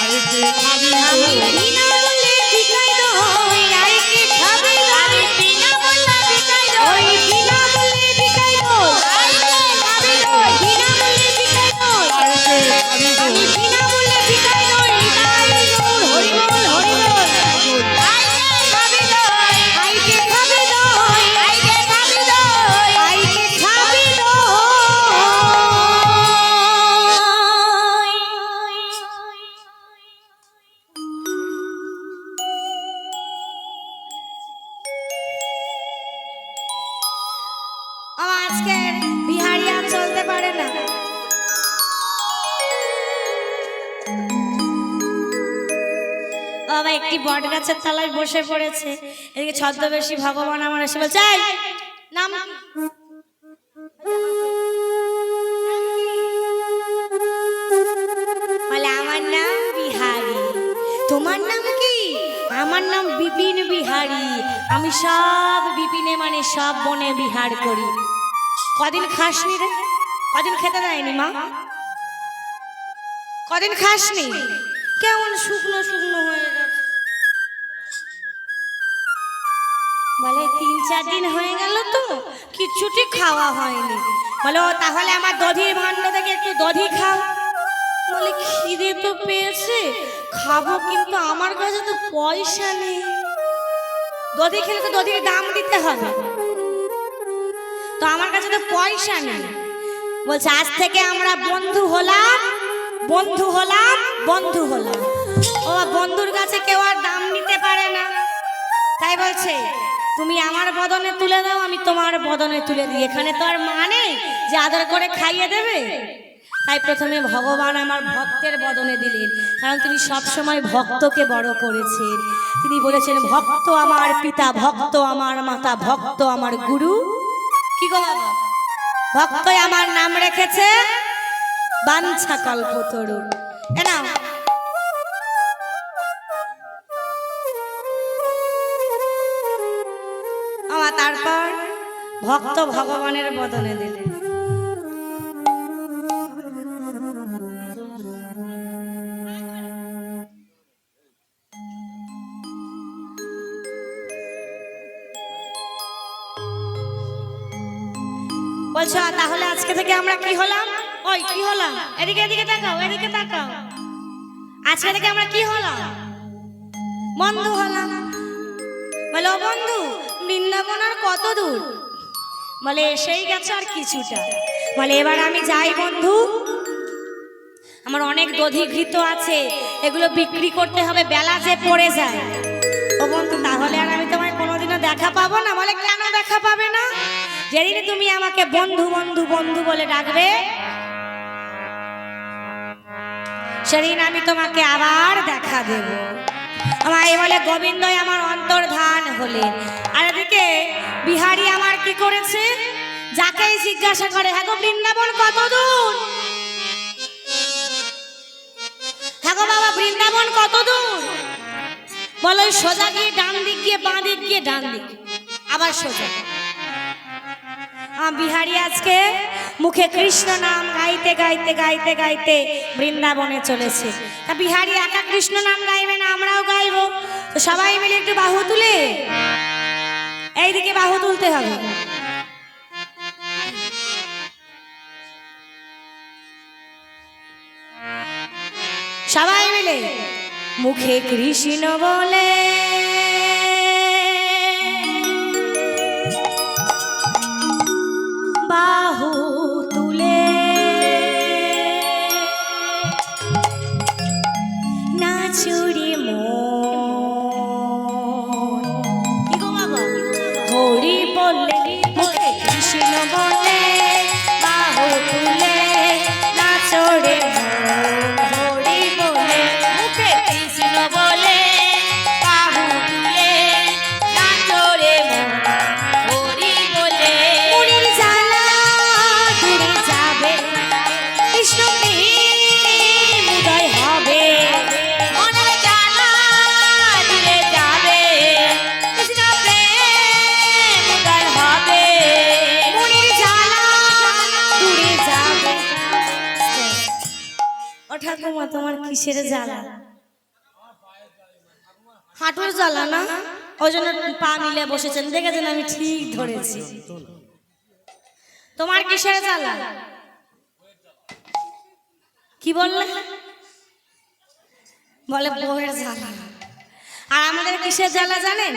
আইকে খাবি আমি দই বিনামূল্যে বিকাই দই আইকে খাবি একটি বট গাছের তলায় বসে পড়েছে। এদিকে ছদ্মবেশী ভগবান আমার এসে বলছে, এই, নাম কি? বলে আমার নাম বিহারি। তোমার নাম কি? আমার নাম বিপিন বিহারি। আমি সব বিপিনে মানে সব বনে বিহার করি। কদিন খাসনি রে? কদিন খেতে দেয়নি মা? কদিন খাসনি? কেমন শুকনো শুকনো হয়ে গেছে। বলে 3-4 দিন হয়ে গেল তো কিচ্ছুটি খাওয়া হয়নি। বলে ও তাহলে আমার দধির ভাণ্ড থেকে একটু দধি খাও। বলে খিদে তো পেয়েছে, খাবো, কিন্তু আমার কাছে তো পয়সা নেই। দধি খেলে তো দধির দাম দিতে হবে, তো আমার কাছে তো পয়সা নেই। বলছে আজ থেকে আমরা বন্ধু হলাম, বন্ধু হলাম, বন্ধু হলাম। ও বন্ধুর কাছে কেউ আর দাম নিতে পারে না। তাই বলছে তুমি আমার বদনে তুলে দাও, আমি তোমার বদনে তুলে দিই। এখানে তো আর মানে যে আদর করে খাইয়ে দেবে। তাই প্রথমে ভগবান আমার ভক্তের বদনে দিলেন, কারণ তিনি সব সময় ভক্তকে বড় করেছেন। তিনি বলেছেন ভক্ত আমার পিতা, ভক্ত আমার মাতা, ভক্ত আমার গুরু। কি গো বাবা? ভক্তই আমার নাম রেখেছে বাঞ্ছা কল্পতরু। নাও আমার। তারপর ভক্ত ভগবানের বদনে দিলেন। বলছো তাহলে আজকে থেকে আমরা কি হলাম? ওই কি হলাম? এদিকে এদিকে তাকাও, এদিকে তাকাও। আজকে থেকে আমরা কি হলাম? বন্ধু হলাম। বলে ও বন্ধু, বৃন্দাবন আর কত দূর? বলে এসেই গেছে আর কিছুটা। বলে এবার আমি যাই বন্ধু, আমার অনেক দধি ঘৃত আছে, এগুলো বিক্রি করতে হবে, বেলা যে পড়ে যায়। ও বন্ধু তাহলে আর আমি তোমায় কোনোদিনও দেখা পাবো না? বলে কেন দেখা পাবে না? যেদিন তুমি আমাকে বন্ধু বন্ধু বন্ধু বলে ডাকবে, সেদিন আমি তোমাকে আবার দেখা দেব। আমায় বলে গোবিন্দই আমার অন্তর্ধান হলেন। আর এদিকে বিহারি আমার কি করেছে? যাকেই জিজ্ঞাসা করে, হ্যাঁ গো বৃন্দাবন কত দূর? হ্যাঁ গো বাবা বৃন্দাবন কত দূর? বলো সোজা গিয়ে ডান দিক গিয়ে বাঁ দিক গিয়ে ডান দিক, আবার সোজা। বিহারি আজকে মুখে কৃষ্ণ নাম গাইতে গাইতে গাইতে গাইতে বৃন্দাবনে চলেছে। তা বিহারি একা কৃষ্ণ নাম গাইবে না, আমরাও গাইবো। তো সবাই মিলে একটু বাহু তুলে, এইদিকে বাহু তুলতে হবে। সবাই মিলে মুখে কৃষ্ণ বলে বাহু তুলে নাচুরি মন। কি গো বাবা? হরি বলে মুখে কৃষ্ণ বলে বাহু তুলে নাচরে মন। হরি বলে মুখে কৃষ্ণ বলে বাহু তুলে নাচরে মন। হরি বলে মনের জ্বালা দূরে যাবে, কৃষ্ণ প্রেম উদয় হবে। মনের জ্বালা দূরে যাবে, কৃষ্ণ প্রেম উদয় হবে। মনের জ্বালা দূরে যাবে। ও ঠাকুমা তোমার কিসের জ্বালা? হাঁটুর জ্বালা না? ওই জন্য পা মিলে বসেছেন, দেখেছেন আমি ঠিক ধরেছি। তোমার কিসের জ্বালা? কি বললে? বলে বউয়ের জ্বালা। আর আমাদের কিসের জ্বালা জানেন?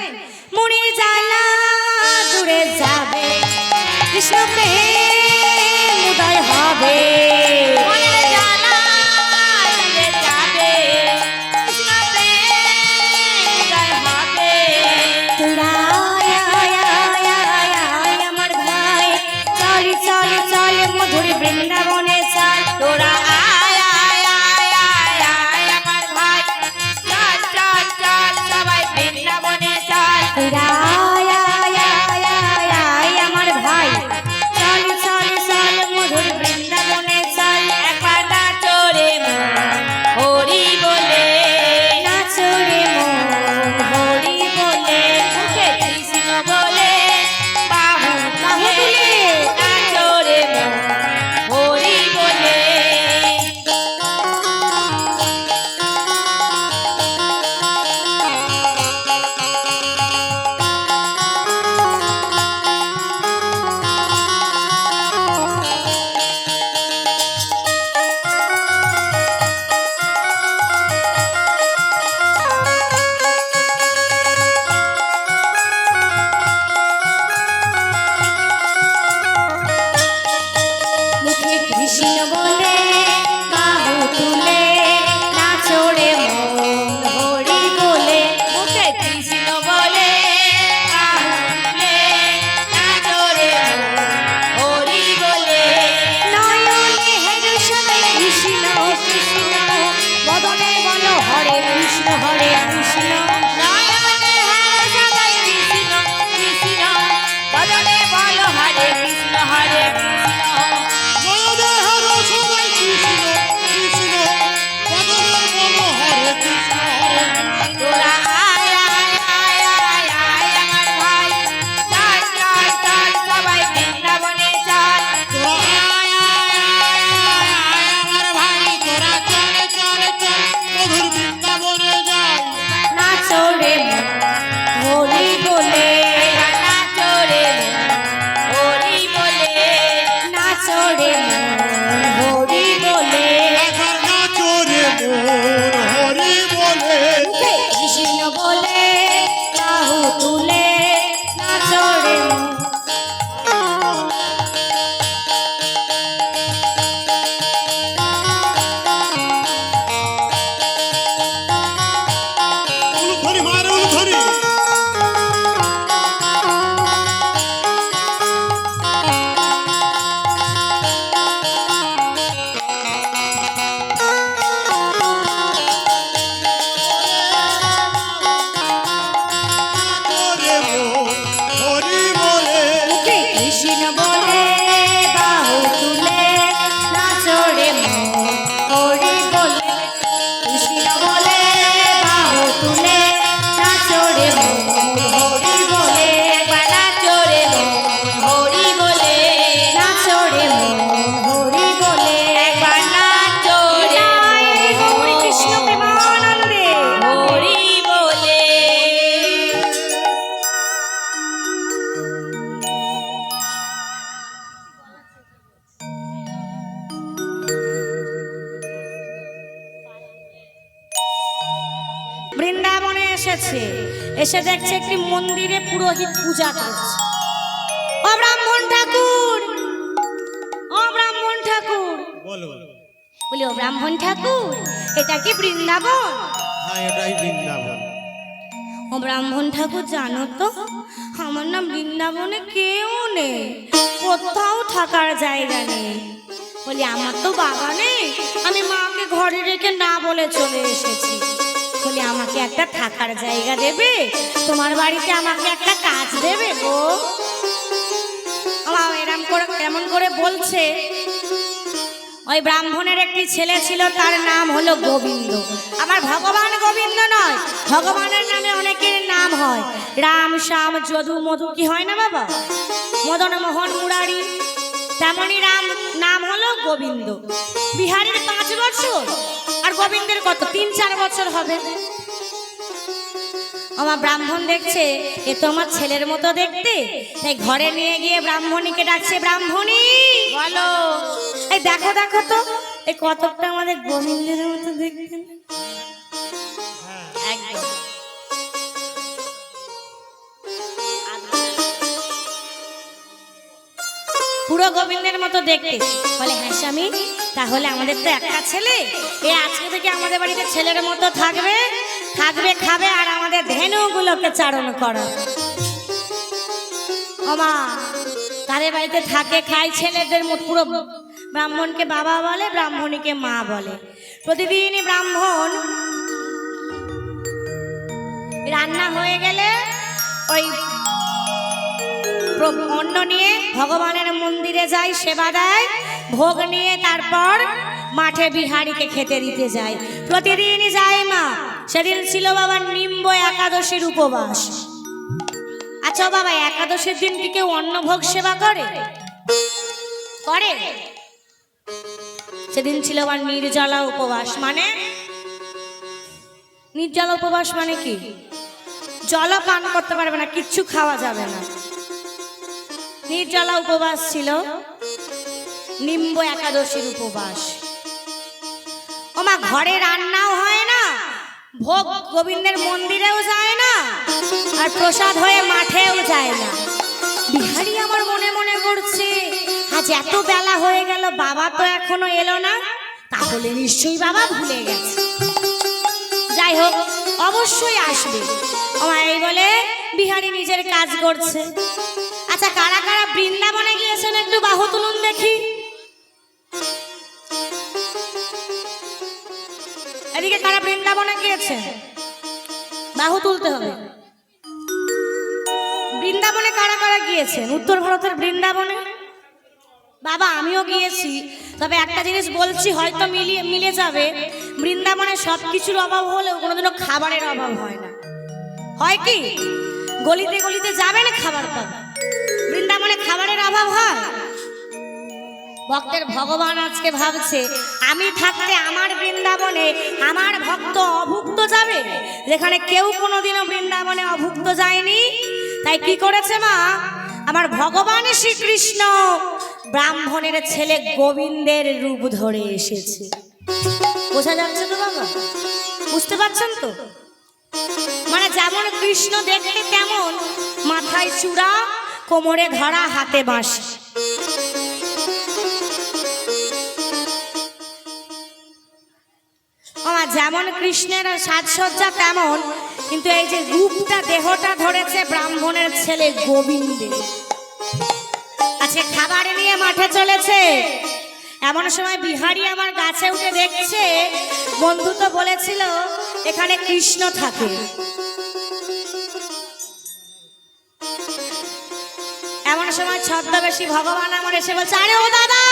মনের জ্বালা দূরে যাবে, কৃষ্ণ প্রেম উদয় হবে। মনের জ্বালা দূরে যাবে, কৃষ্ণ প্রেম উদয় হবে। তোরা আয় আয় আয় আয় আয় আমার ভাই, চল চল চল মধুর বৃন্দাবনে চল। তোরা আয় আয় আয় আয় আয় আমার ভাই, চল চল চল এসেছে, এসে দেখছে একটি মন্দিরে পুরোহিত পূজা করছে। ও ব্রাহ্মণ ঠাকুর, ও ব্রাহ্মণ ঠাকুর, বলো। বলি ও ব্রাহ্মণ ঠাকুর, এটা কি বৃন্দাবন? হ্যাঁ, এটাই বৃন্দাবন। ও ব্রাহ্মণ ঠাকুর, জানো তো আমার না বৃন্দাবনে কেউ নেই, কোথাও থাকার জায়গা নেই। বলি আমার তো বাবা নেই, আমি মাকে ঘরে রেখে না বলে চলে এসেছি। বলি আমাকে একটা থাকার জায়গা দেবে, তোমার বাড়িতে আমাকে একটা কাজ দেবে গো। আমার এরম করে কেমন করে বলছে। ওই ব্রাহ্মণের একটি ছেলে ছিল, তার নাম হলো গোবিন্দ। আমার ভগবান গোবিন্দ নয়, ভগবানের নামে অনেকের নাম হয়, রাম, শ্যাম, যদু, মধু, কি হয় না বাবা, মদন মোহন মুরারি, তেমনই রাম নাম হলো গোবিন্দ। বিহারীর 5 বছর আর গোবিন্দের কত 3-4 বছর হবে। আমার ব্রাহ্মণ দেখছে এ তো আমার ছেলের মতো দেখতে, তাই ঘরে নিয়ে গিয়ে ব্রাহ্মণীকে ডাকছে, ব্রাহ্মণী বলো, এই দেখো দেখো তো এই কতকটা আমাদের গোবিন্দের মতো দেখতে। একদম পুরো গোবিন্দের মতো দেখতে। বলে হ্যাঁ স্বামী, তাহলে আমাদের তো একটা ছেলে, এ আজকে থেকে আমাদের বাড়িতে ছেলের মতো থাকবে, থাকবে, খাবে আর আমাদের ধেনুগুলোকে চারণ করো। ওমা, তাদের বাড়িতে থাকে, খায়, ছেলেদের মতো। পুরো ব্রাহ্মণকে বাবা বলে, ব্রাহ্মণীকে মা বলে। প্রতিদিনই ব্রাহ্মণ রান্না হয়ে গেলে ওই অন্ন নিয়ে ভগবানের মন্দিরে যায়, সেবা দেয়, ভোগ নিয়ে তারপর মাঠে বিহারীকে খেতে দিতে যায়। প্রতিদিনই যায় মা। সেদিন ছিল বাবা নিম্ব একাদশীর উপবাস। আচ্ছা বাবা, একাদশীর দিন কি কেউ অন্ন ভোগ সেবা করে? করে। সেদিন ছিল আবার নির্জলা উপবাস। মানে নির্জলা উপবাস মানে কি? জল পান করতে পারবে না, কিচ্ছু খাওয়া যাবে না। নির্জলা উপবাস ছিল, নিম্ব একাদশীর উপবাস। ওমা, ঘরে রান্নাও হয় না, ভোগ গোবিন্দের মন্দিরেও যায় না, আর প্রসাদ হয়ে মাঠেও যায় না। বিহারী আমার মনে মনে করছে, আজ এত বেলা হয়ে গেল, বাবা তো এখনো এলো না, তাহলে নিশ্চয়ই বাবা ভুলে গেছে। যাই হোক, অবশ্যই আসবে। ওমা, এই বলে বিহারী নিজের কাজ করছে। আচ্ছা, কারা কারা বৃন্দাবনে গিয়েছেন একটু বাহু তুলুন দেখি। এদিকে কারা বৃন্দাবনে গিয়েছে? বাহু তুলতে হবে। বৃন্দাবনে কারা কারা গিয়েছেন? উত্তর ভারতের বৃন্দাবনে বাবা আমিও গিয়েছি, তবে একটা জিনিস বলছি, হয়তো মিলে যাবে। বৃন্দাবনে সবকিছুর অভাব হলেও কোনোদিনও খাবারের অভাব হয় না। হয় কি? গলিতে গলিতে যাবেন, খাবার পাবেন। বৃন্দাবনে খাবারের অভাব হয়? ভক্তের ভগবান আজকে ভাবছে, আমি থাকতে আমার বৃন্দাবনে আমার ভক্ত অভুক্ত যাবে, যেখানে কেউ কোনোদিনও বৃন্দাবনে অভুক্ত যায়নি। তাই কি করেছে মা, আমার ভগবান শ্রীকৃষ্ণ ব্রাহ্মণের ছেলে গোবিন্দের রূপ ধরে এসেছে। বোঝা যাচ্ছে তো বাবা? বুঝতে পারছেন তো? মানে যেমন কৃষ্ণ দেখতে তেমন, মাথায় চূড়া, কোমরে ধরা, হাতে বাঁশি। যেমন কৃষ্ণের সাজসজ্জা তেমন, কিন্তু এই যে রূপটা, দেহটা ধরেছে ব্রাহ্মণের ছেলে গোবিন্দের। আজকে খাবার নিয়ে মাঠে চলেছে, এমন সময় বিহারী আমার গাছে উঠে দেখছে, বন্ধু তো বলেছিল এখানে কৃষ্ণ থাকে। এমন সময় ছদ্মবেশী ভগবান আমার এসে বলছে, আরে ও দাদা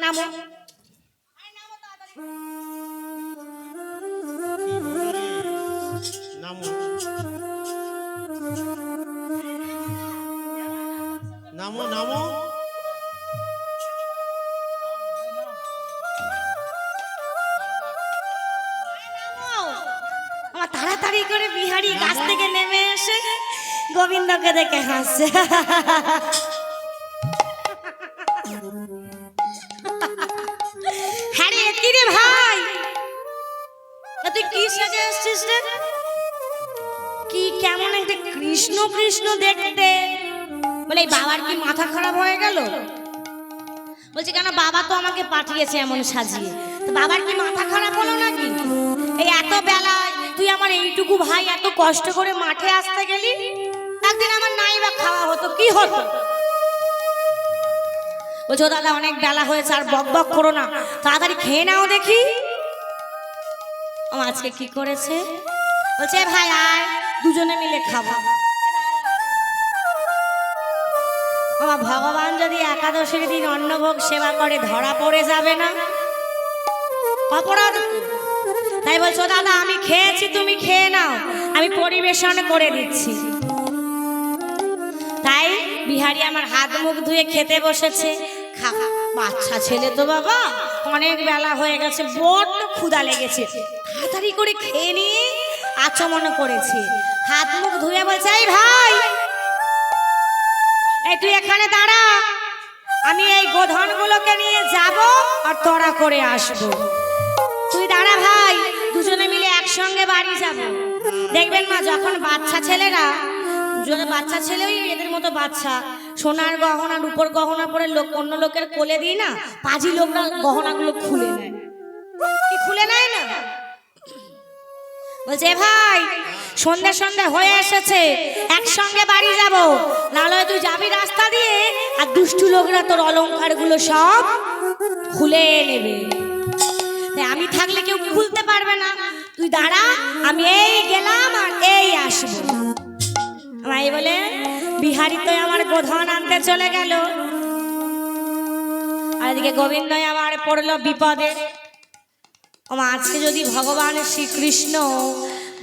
নামো। নামো নামো। আমার তাড়াতাড়ি করে বিহারী গাছ থেকে নেমে এসে গোবিন্দকে দেখে হাসছে। হ্যাঁ রে, কি রে ভাই, তুই কি সেজে এসছিস রে? কৃষ্ণ কৃষ্ণ দেখতে। বলে এই বাবার কি মাথা খারাপ হয়ে গেল? বলছে কেন, বাবা তো আমাকে পাঠিয়েছে এমন সাজিয়ে, তো বাবার কি মাথা খারাপ হলো নাকি? এই এত বেলায় তুই আমার এইটুকু ভাই এত কষ্ট করে মাঠে আসতে গেলি, একদিন আমার নাই বা খাওয়া হতো, কি হতো? বলছো দাদা অনেক বেলা হয়েছে, আর বক বক করো না, তাড়াতাড়ি খেয়ে নাও দেখি। আজকে কি করেছে? বলছে ভাই আয় দুজনে মিলে খাবো। আমার ভগবান যদি একাদশীর দিন অন্নভোগ সেবা করে ধরা পড়ে যাবে না? অপরাধ। তাই বলছো দাদা আমি খেয়েছি, তুমি খেয়ে নাও, আমি পরিবেশন করে দিচ্ছি। তাই বিহারি আমার হাত মুখ ধুয়ে খেতে বসেছে। বাচ্চা ছেলে তো বাবা, অনেক বেলা হয়ে গেছে, বড্ড ক্ষুধা লেগেছে, তাড়াতাড়ি করে খেয়ে নিয়ে আচমন করেছি। হাত মুখ ধুয়ে বলছে এই ভাই, এই তুই এখানে দাঁড়া, আমি এই গোধনগুলোকে নিয়ে যাব আর তোরা করে আসবো। তুই দাঁড়া ভাই, দুজনে মিলে একসঙ্গে বাড়ি যাব। দেখবেন মা, যখন বাচ্চা ছেলেরা, বাচ্চা ছেলে ওই এদের মতো বাচ্চা, সোনার গহনা রূপোর গহনা পরে লোক অন্য লোকের কোলে দিই না, পাজি লোকরা গহনাগুলো খুলে নেয়। কি খুলে নেয় না? বলছে ভাই সন্ধ্যে সন্ধ্যে হয়ে এসেছে, একসঙ্গে বাড়ি যাব, নাহলে তুই যাবি রাস্তা দিয়ে আর দুষ্টু লোকরা তোর অলংকার গুলো সব খুলে নেবে। আমি থাকলে কেউ খুলতে পারবে না, তুই দাঁড়া, আমি এই গেলাম আর এই আসবো। ভাই বলে বিহারি তো আমার গোধন আনতে চলে গেল, আর এদিকে গোবিন্দই আমার পড়লো বিপদে। আজকে যদি ভগবান শ্রীকৃষ্ণ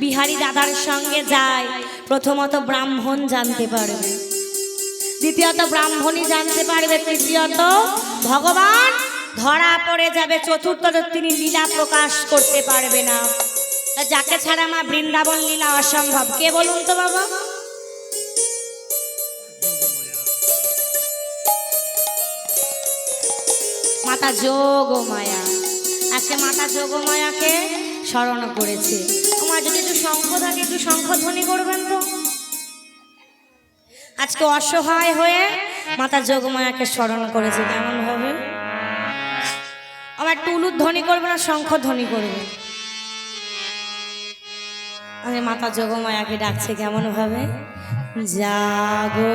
বিহারি দাদার সঙ্গে যায়, প্রথমত ব্রাহ্মণ জানতে পারবে, দ্বিতীয়ত ব্রাহ্মণী জানতে পারবে, তৃতীয়ত ভগবান ধরা পড়ে যাবে, চতুর্থত তিনি লীলা প্রকাশ করতে পারবে না। যাকে ছাড়া মা বৃন্দাবন লীলা অসম্ভব, কে বলুন তো বাবা? মাতা যোগমায়া। আজকে মাতা যোগমায়াকে স্মরণ করেছে। আমার যদি একটু শঙ্খ থাকে, একটু শঙ্খধ্বনি করবেন তো। আজকে অসহায় হয়ে মাতা যোগমায়াকে স্মরণ করেছে, কেমন ভাবে? আমার একটু উলুধ্বনি করবে না শঙ্খধ্বনি করবে? আমি মাতা যোগমায়াকে ডাকছে কেমন ভাবে? জাগো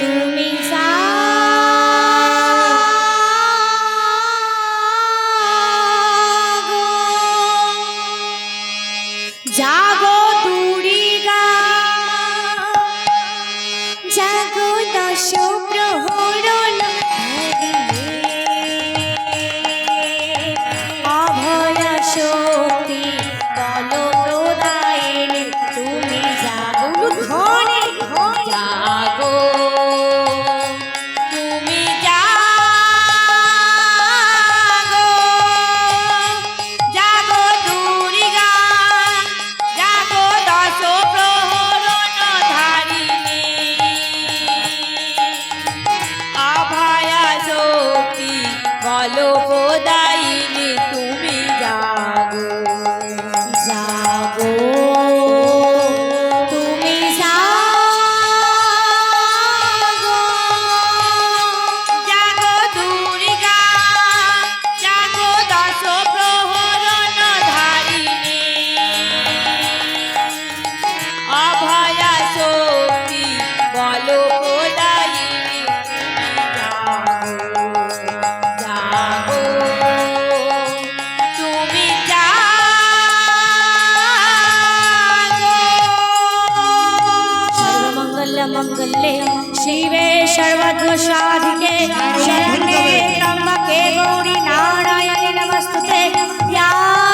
তুমি, জাগো দুর্গা, জাগো দশ প্রহরণ, অভয় শক্তি বল প্রদায়িনী, তুমি জাগো ধনে জাগো, তুমি জাগো, জাগো দুর্গা, জাগো দশ প্রহরণ ধারিণী, অভয় শক্তি বল প্রদায়িনী, তুমি জাগো, জাগো তুমি জাগো, জাগো দুর্গা, জাগো দশ প্রহরণ ধারিণী, অভয় শক্তি বল প্রদায়িনী, জাগো, তুমি জাগো। সর্বমঙ্গল মঙ্গলে শিবে সর্বত্র সাধিকে, শরণ্যে ত্র্যম্বকে গৌরী নারায়ণী নমস্তুতে, ইয়া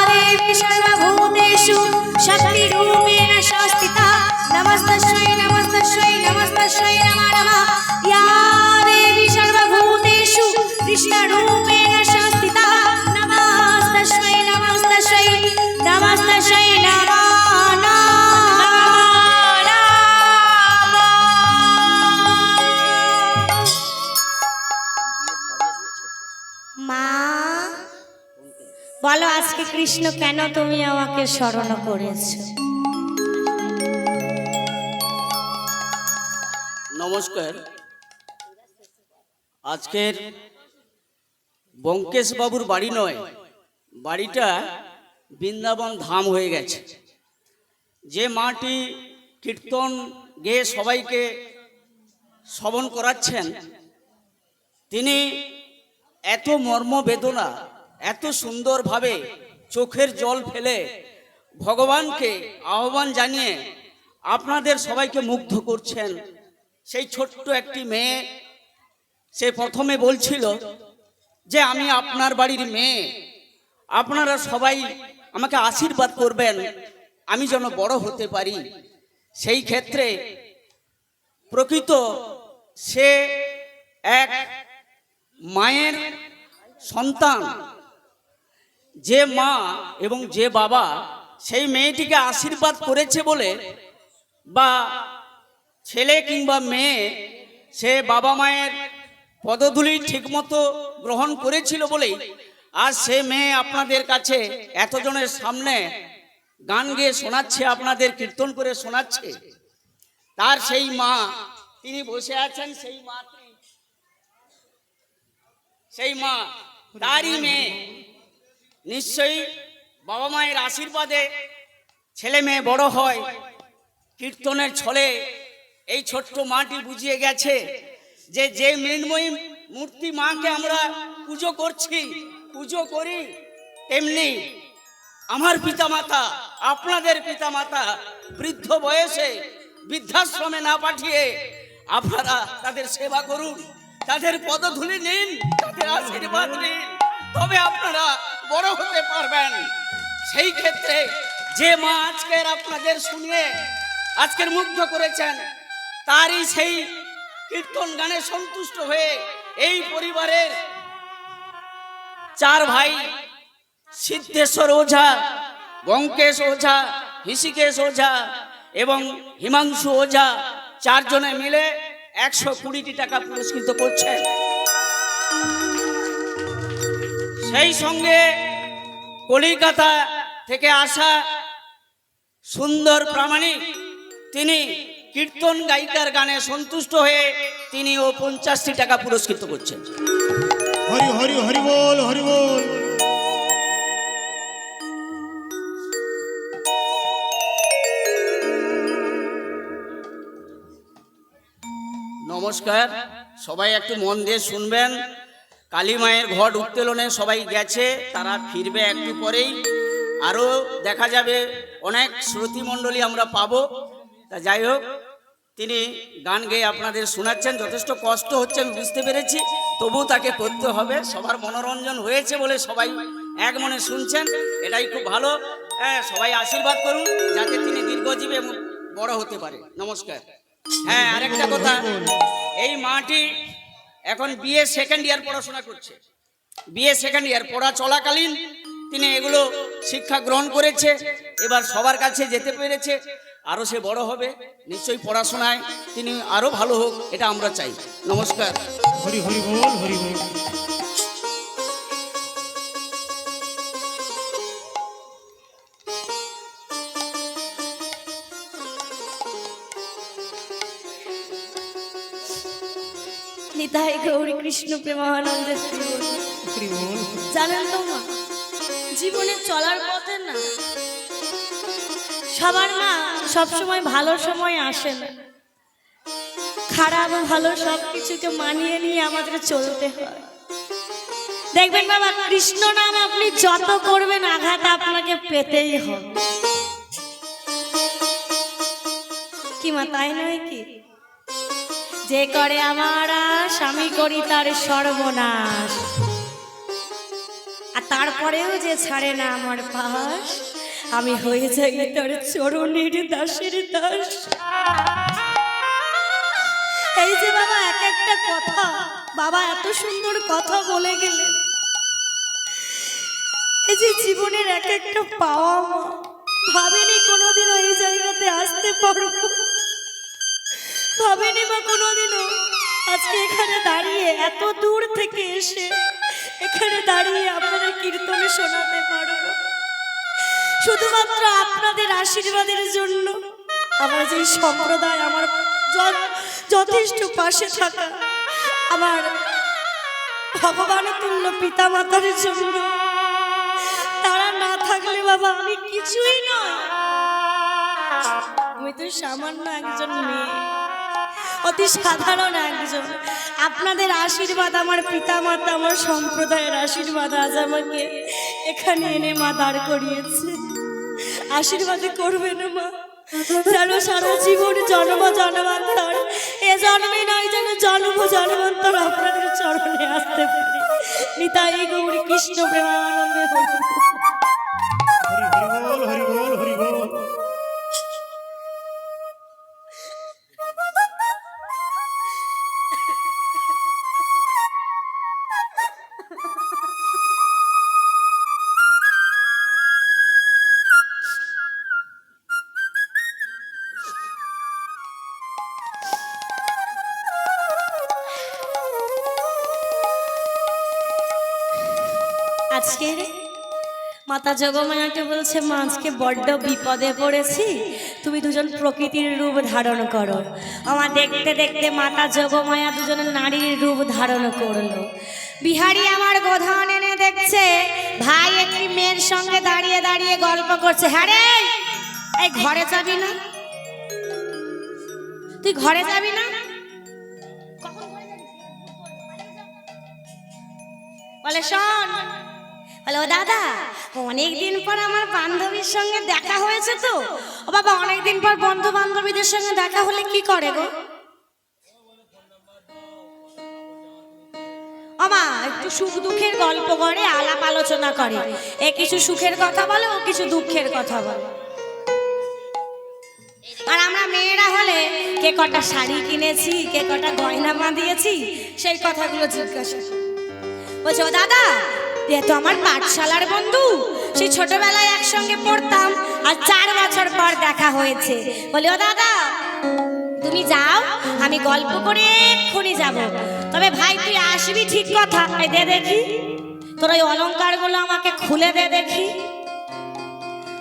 দেবী সর্বভূতেষু শক্তিরূপেণ সংস্থিতা, নমস্তস্मै নমস্তস্मै নমস্তস্मै নমো নমঃ, ইয়া দেবী সর্বভূতেষু কৃষ্ণরূপেণ সংস্থিতা, নমস্তস্मै নমস্তস্मै নমস্তস্मै নমো নমঃ। মা বলো আজকে আজকে কৃষ্ণ কেন তুমি আমাকে স্মরণ করেছো? নমস্কার। আজকের বঙ্কেশ বাবুর বাড়ি নয়, বাড়িটা বৃন্দাবন ধাম হয়ে গেছে। যে মাটি কীর্তন গেয়ে সবাইকে শ্রবণ করাচ্ছেন, তিনি এত মর্মবেদনা, এত সুন্দরভাবে চোখের জল ফেলে ভগবানকে আহ্বান জানিয়ে আপনাদের সবাইকে মুগ্ধ করছেন। সেই ছোট্ট একটি মেয়ে, সে প্রথমে বলছিল যে আমি আপনার বাড়ির মেয়ে, আপনারা সবাই আমাকে আশীর্বাদ করবেন, আমি যেন বড় হতে পারি। সেই ক্ষেত্রে প্রকৃত সে এক মায়ের সন্তান। যে মা এবং যে বাবা সেই মেয়েটিকে আশীর্বাদ করেছে বলে, বা ছেলে কিংবা মেয়ে সে বাবা মায়ের পদধূলি ঠিকমতো গ্রহণ করেছিল বলেই আজ সে মেয়ে আপনাদের কাছে এতজনের সামনে গান গেয়ে শোনাচ্ছে, আপনাদের কীর্তন করে শোনাচ্ছে। তার সেই মা তিনি বসে আছেন, সেই মা তারই মেয়ে। নিশ্চয়ই বাবা মায়ের আশীর্বাদে ছেলে মেয়ে বড় হয়। কীর্তনের ছলে এই ছোট্ট মাটি বুঝিয়ে গেছে যে যে মৃন্ময়ী মূর্তি মাকে আমরা পুজো করি, তেমনি আমার পিতামাতা, আপনাদের পিতামাতা বৃদ্ধ বয়সে বৃদ্ধাশ্রমে না পাঠিয়ে আপনারা তাদের সেবা করুন, তাদের পদধূলি নিন, তাদের আশীর্বাদ নিন, তবে আপনারা বড় হতে পারবেন। সেই ক্ষেত্রে যে মা আজকের আপনাদের শুনিয়ে আজকের মুগ্ধ করেছেন, তারই সেই কীর্তন গানে সন্তুষ্ট হয়ে এই পরিবারের 4 ভাই, সিদ্ধেশ্বর ওঝা, বঙ্কেশ ওঝা, ঋষিকেশ ওঝা এবং হিমাংশু ওঝা 4 জনে মিলে 120 টাকা পুরস্কৃত করছেন। সেই সঙ্গে কলিকাতা থেকে আসা সুন্দর প্রামাণিক, তিনি কীর্তন গায়িকার গানে সন্তুষ্ট হয়ে তিনিও 50 টাকা পুরস্কৃত করছেন। হরি হরি হরি বল, হরি বল। নমস্কার, সবাই একটু মন দিয়ে শুনবেন। কালী মায়ের ঘট উত্তোলনে সবাই গেছে, তারা ফিরবে একটু পরেই। আরও দেখা যাবে অনেক শ্রুতিমণ্ডলী আমরা পাবো। তা যাই হোক, তিনি গান গেয়ে আপনাদের শোনাচ্ছেন। যথেষ্ট কষ্ট হচ্ছে আমি বুঝতে পেরেছি, তবু তাকে করতে হবে। সবার মনোরঞ্জন হয়েছে বলে সবাই এক মনে শুনছেন, এটাই খুব ভালো। সবাই আশীর্বাদ করুন যাতে তিনি দীর্ঘজীবী এবং বড় হতে পারে। নমস্কার। হ্যাঁ, আরেকটা কথা, এই মাটি এখন বিএ সেকেন্ড ইয়ার পড়াশোনা করছে। বিএ সেকেন্ড ইয়ার পড়া চলাকালীন তিনি এগুলো শিক্ষা গ্রহণ করেছে, এবার সবার কাছে যেতে পেরেছে। আরও সে বড় হবে, নিশ্চয়ই পড়াশোনায় তিনি আরও ভালো হোক, এটা আমরা চাই। নমস্কার। হরি হরি বল, হরি বল। নিতাই গৌরী কৃষ্ণ প্রেমানন্দের জানেন তো মা, জীবনে চলার পথে না সবার মা সবসময় ভালো সময় আসে না, খারাপ ভালো সব কিছুকে মানিয়ে নিয়ে আমাদের চলতে হয়। দেখবেন বাবা, কৃষ্ণ নাম আপনি যত করবেন আঘাত আপনাকে পেতেই হবে। কি মা, তাই নয় কি? যে করে আমার আশ আমি করি তার সর্বনাশ, আর তারপরেও যে ছাড়ে না আমার পাশ আমি হয়ে যাই তার চরণের দাসের দাস। এই যে বাবা এক একটা কথা, বাবা এত সুন্দর কথা বলে গেলেন। এই যে জীবনের এক একটা পাওয়া, মা ভাবিনি কোনোদিনও এই জায়গাতে আসতে পারবো, ভাবিনি মা কোনোদিনও আজকে এখানে দাঁড়িয়ে এত দূর থেকে এসে এখানে দাঁড়িয়ে আপনাদের কীর্তনে শোনাতে পারবো। শুধুমাত্র আপনাদের আশীর্বাদের জন্য আমার যে সম্প্রদায় আমার যথেষ্ট পাশে থাকা আমার ভগবানের তুল্য পিতা মাতার জন্য, তারা না থাকলে বাবা আমি কিছুই নয়। আমি তো সামান্য একজন মেয়ে, অতি সাধারণ একজন। আপনাদের আশীর্বাদ, আমার পিতা মাতা, আমার সম্প্রদায়ের আশীর্বাদ আজ আমাকে এখানে এনে মা দাঁড় করিয়েছে। আশীর্বাদ করবেন মা, যেন সারা জীবন জন্ম জন্মান্তর, এ জন্মে নয় যেন জন্ম জন্মান্তর আপনাদের চরণে আসতে পারে। নিতাই গৌরী কৃষ্ণ প্রেমানন্দে হরি হরি বল, হরি বল, হরি বল। আজকে মাতা যোগমায়াকে বলছে, মা আজকে বড্ড বিপদে পড়েছি, তুমি দুজন প্রকৃতির রূপ ধারণ করো। আমার দেখতে দেখতে মাতা যোগমায়া দুজন নারীর রূপ ধারণ করলো। বিহারি আমার গোধান এনে দেখছে ভাই একটি মেয়ের সঙ্গে দাঁড়িয়ে দাঁড়িয়ে গল্প করছে। হ্যাঁ রে, এই ঘরে যাবি না? তুই ঘরে যাবি না? বলে শোন, হ্যালো দাদা, অনেকদিন পর আমার বান্ধবীর সঙ্গে দেখা হয়েছে তো। ও বাবা, অনেকদিন পর বন্ধু বান্ধবীদের সঙ্গে দেখা হলে কি করে গো? আমা একটু সুখ দুঃখের গল্প করে, আলাপ আলোচনা করে। এ কিছু সুখের কথা বলে, ও কিছু দুঃখের কথা বলে। আর আমরা মেয়েরা হলে কে কটা শাড়ি কিনেছি, কে কটা গয়না বাঁধিয়েছি, সেই কথাগুলো জিজ্ঞাসা বলছে। ও দাদা, এ তো আমার পাঠশালার বন্ধু, সেই ছোটবেলায় একসঙ্গে পড়তাম, আর 4 বছর পর দেখা হয়েছে। বলে ও দাদা তুমি যাও, আমি গল্প করে এক্ষুনি যাব। তবে ভাই তুই আসবি ঠিক কথা। এই দে দেখি তোর ওই অলংকারগুলো আমাকে খুলে দে দেখি।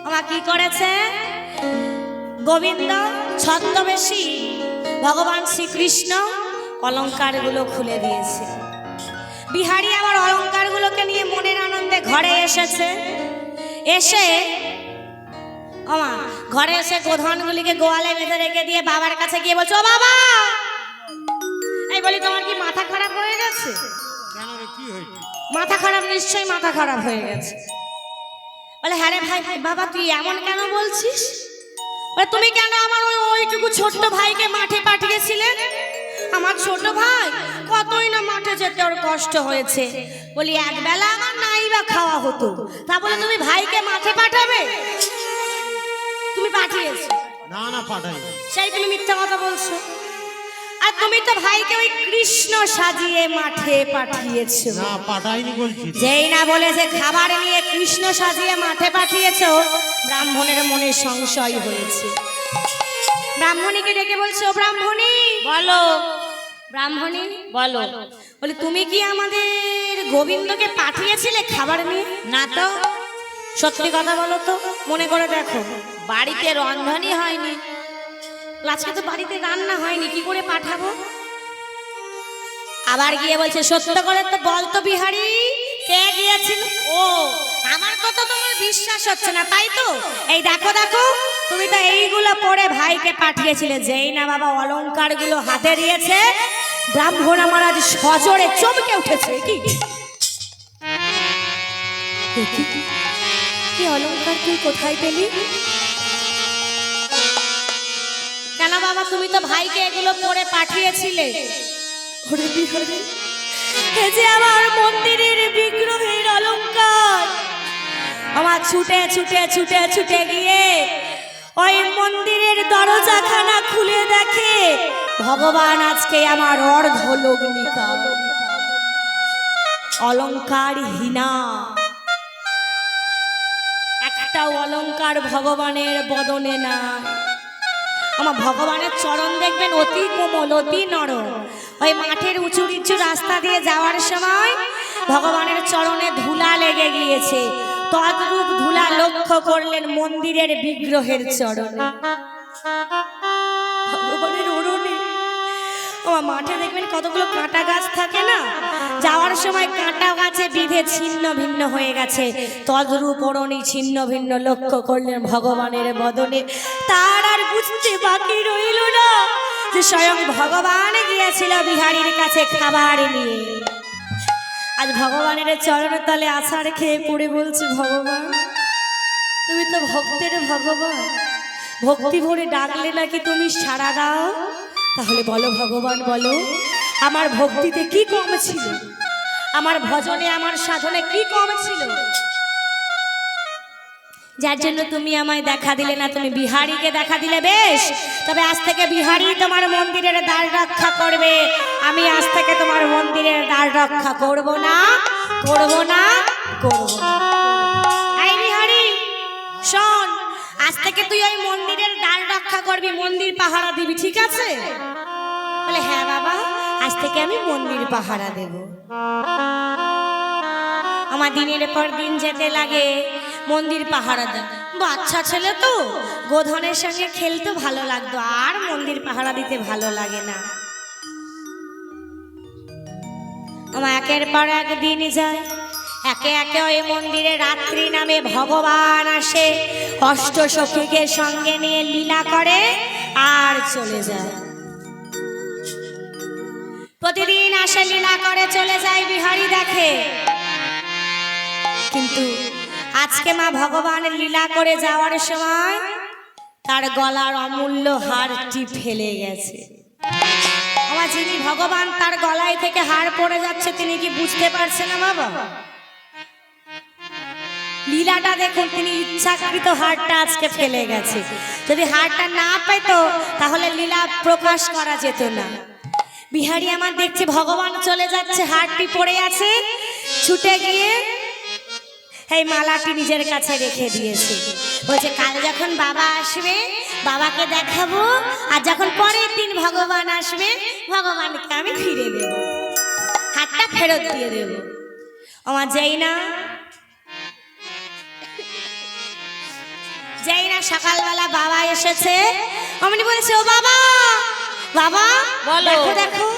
আমার কি করেছে গোবিন্দ ছদ্মবেশী ভগবান শ্রীকৃষ্ণ অলংকারগুলো খুলে দিয়েছে। বিহারি আবার অলংকারগুলোকে নিয়ে মনের আনন্দে ঘরে এসেছে। এসে ওমা ঘরে এসে গোধনগুলিকে গোয়ালে বেঁধে রেখে দিয়ে বাবার কাছে গিয়ে বলছো, ও বাবা, এই বলি তোমার কি মাথা খারাপ হয়ে গেছে? কেন রে, কি হয়েছে? মাথা খারাপ, নিশ্চয়ই মাথা খারাপ হয়ে গেছে। বলে হ্যাঁ রে ভাই, বাবা তুই এমন কেন বলছিস? বলে তুমি কেন আমার ওইটুকু ছোট্ট ভাইকে মাঠে পাঠিয়েছিলে? আমার ছোট ভাই কতই না মাঠে যেতে ওর কষ্ট হয়েছে। বলি একবেলা আমার নাই বা খাওয়া হতো, তা বলে তুমি ভাইকে মাঠে পাঠাবে? তুমি পাঠিয়েছো? না না, পাঠাই না। সেই তুমি মিথ্যা কথা বলছো। আর তুমি তো ভাইকে ওই কৃষ্ণ সাজিয়ে মাঠে পাঠিয়েছো। না, পাঠাইনি বলছি। যেই না বলেছে খাবার নিয়ে কৃষ্ণ সাজিয়ে মাঠে পাঠিয়েছো, ব্রাহ্মণের মনে সংশয় হয়েছে। ব্রাহ্মণীকে ডেকে বলছো, ও ব্রাহ্মণী বলো। ব্রাহ্মণী বলো। বলে তুমি কি আমাদের গোবিন্দকে পাঠিয়েছিলে খাবার নিয়ে? না তো। সত্যি কথা বলো তো, মনে করে দেখো। বাড়িতে রন্ধনই হয়নি। আজকে তো বাড়িতে রান্না হয়নি, কি করে পাঠাবো? আবার গিয়ে বলছে, সত্য করে তো বলতো বিহারি, কে গিয়েছিল? ও আমার কথা তোমার বিশ্বাস হচ্ছে না তাই তো? এই দেখো দেখো, তুমি তো এইগুলো পরে ভাইকে পাঠিয়েছিলে। যেই না বাবা অলংকারগুলো হাতে দিয়েছে, ব্রাহ্মণ আমার আজ সজোরে চমকে উঠেছে। কি অলংকার তুই কোথায় পেলি? কেন বাবা, তুমি তো ভাইকে এগুলো পরে পাঠিয়েছিলে। ওরে বিহারি, এ যে আমার মন্দিরের বিগ্রহের অলংকার। আমার ছুটে ছুটে ছুটে ছুটে গিয়ে ওই মন্দিরের দরজাখানা খুলে দেখে ভগবান আজকে আমার অর্ধলগ্নিকা, অলংকার হীনা। একটাও অলংকার ভগবানের বদনে না। আমার ভগবানের চরণ দেখবেন অতি কোমল, অতি নরম। ওই মাঠের উঁচু নিচু রাস্তা দিয়ে যাওয়ার সময় ভগবানের চরণে ধুলা লেগে গিয়েছে। তদ্রূপ ধুলা লক্ষ্য করলেন মন্দিরের বিগ্রহের চরণে। ভগবানের অরণে আমার মাঠে দেখবেন কতগুলো কাঁটা গাছ থাকে না, যাওয়ার সময় কাঁটা গাছে বিধে ছিন্ন ভিন্ন হয়ে গেছে, তদ্রূপ অরণি ছিন্ন ভিন্ন লক্ষ্য করলেন ভগবানের বদনে। তার আর বুঝতে বাকি রইল না যে স্বয়ং ভগবান গিয়েছিল বিহারীর কাছে খাবার নিয়ে। আজ ভগবানের চরণের তলে আছাড় খেয়ে পড়ে বলছে, ভগবান তুমি তো ভক্তের ভগবান, ভক্তি ভরে ডাকলে নাকি তুমি সাড়া দাও। তাহলে বলো ভগবান, বলো আমার ভক্তিতে কি কম ছিল, আমার ভজনে আমার সাধনে কি কম ছিল, যার জন্য তুমি আমায় দেখা দিলে না? তুমি বিহারীকে দেখা দিলে, বেশ, তবে আজ থেকে বিহারী তোমার মন্দিরের দ্বার রক্ষা করবে, আমি আজ থেকে তোমার মন্দিরের দ্বার রক্ষা করব না, করব না, করব না। এই বিহারী শোন, আজ থেকে তুই ওই মন্দিরের দ্বার রক্ষা করবি, মন্দির পাহারা দিবি, ঠিক আছে? বলে হ্যাঁ বাবা, আজ থেকে আমি মন্দির পাহারা দেব। আমার দিনের পর দিন যেতে লাগে, মন্দির পাহারা দেয়। বাচ্চা ছেলে তো, গোধনের সঙ্গে খেলতে ভালো লাগতো, আর মন্দির পাহারা দিতে ভালো লাগে না। আমার একের পর এক দিন যায়, একে একে ওই মন্দিরে রাত্রি নামে ভগবান আসে, অষ্টসখীকে সঙ্গে নিয়ে লীলা করে আর চলে যায়। প্রতিদিন আসে, লীলা করে চলে যায়, বিহারী দেখে। কিন্তু আজকে মা ভগবান লীলা করে যাওয়ার সময় তার গলার অমূল্য হারটি ফেলে গেছে। আমার যিনি ভগবান, তার গলায় থেকে হার পড়ে যাচ্ছে, তিনি কি বুঝতে পারছে না বাবা? লীলাটা দেখুন, তিনি ইচ্ছাকৃত হারটা আজকে ফেলে গেছে। যদি হারটা না পেত তাহলে লীলা প্রকাশ করা যেত না। বিহারী আমার দেখছে ভগবান চলে যাচ্ছে, হারটি পড়ে আছে, ছুটে গিয়ে এই মালাটি নিজের কাছে রেখে দিয়েছে। বলছে কাল যখন বাবা আসবে বাবাকে দেখাবো, আর যখন পরের দিন ভগবান আসবে ভগবানকে আমি ফিরে দেব, হাতটা ফেরত দিয়ে দেব। আমার যেই না সকালবেলা বাবা এসেছে, অমনি বলেছে, ও বাবা, বাবা দেখো দেখো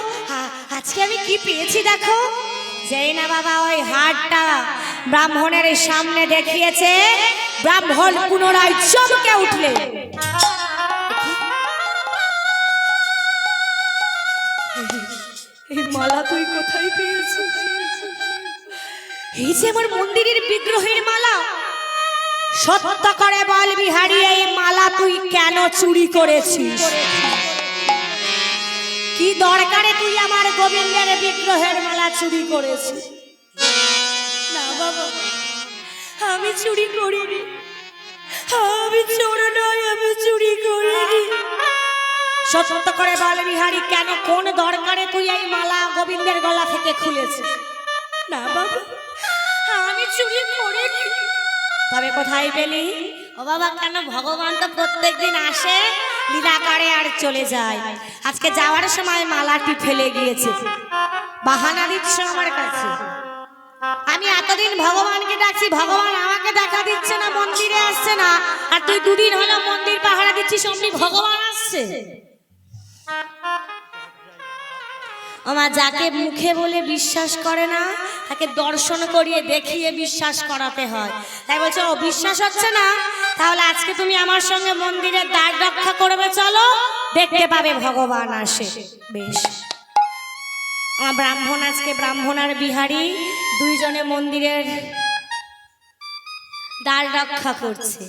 আজকে আমি কি পেয়েছি দেখো। যেই না বাবা ওই হারটা ব্রাহ্মণের সামনে দেখিয়েছে, ব্রাহ্মণ পুনরায় চমকে উঠলে, এই মালা তুই কোথায় পেয়েছিস? এই যে আমার মন্দিরের বিগ্রহের মালা, সত্য করে বল বিহারী, এই মালা তুই কেন চুরি করেছিস? কি দরকারে তুই আমার গোবিন্দের বিগ্রহের মালা চুরি করেছিস? না বাবা, আমি চুরি করিনি, আমি চোর নই, আমি চুরি করিনি। সত্য করে বল বিহারী, কেন, কোন দরকারে তুই এই মালা গোবিন্দের গলা থেকে খুলেছিস? না বাবা, আমি চুরি করিনি। তবে কোথায় পেলি? ও বাবা, কেন, ভগবান তো প্রত্যেকদিন আসে, লীলা করে আর চলে যায়, আজকে যাওয়ার সময় মালাটি ফেলে গিয়েছে, বাহানা দিচ্ছ আমার কাছে। আমি এতদিন ভগবানকে ডাকছি, ভগবান আমাকে দেখা দিচ্ছে না, মন্দিরে আসছে না, আর তুই দুদিন হলো মন্দির পাহারা দিচ্ছিস, অমনি ভগবান আসছে। আমার যাকে মুখে বলে বিশ্বাস করে না, তাকে দর্শন করিয়ে দেখিয়ে বিশ্বাস করাতে হয়। তাই বলছে, ও বিশ্বাস হচ্ছে না, তাহলে আজকে তুমি আমার সঙ্গে মন্দিরের দ্বার রক্ষা করবে, চলো, দেখতে পাবে ভগবান আসে। বেশ, আমার ব্রাহ্মণ, আজকে ব্রাহ্মণ আর বিহারী দুইজনে মন্দিরের দ্বার রক্ষা করছে।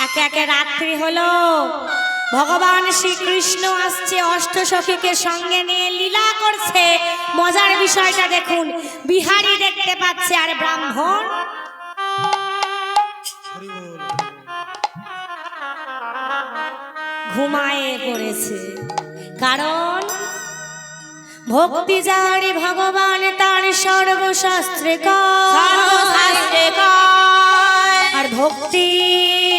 একে একে রাত্রি হলো, ভগবান শ্রীকৃষ্ণ আসছে, অষ্টসখীকে সঙ্গে নিয়ে লীলা করছে। মজার বিষয়টা দেখুন, বিহারী দেখতে পাচ্ছে আর ব্রাহ্মণ ঘুমায়ে পড়েছে। কারণ ভক্তি যারে ভগবান তার সর্বশাস্ত্রে আর ভক্তি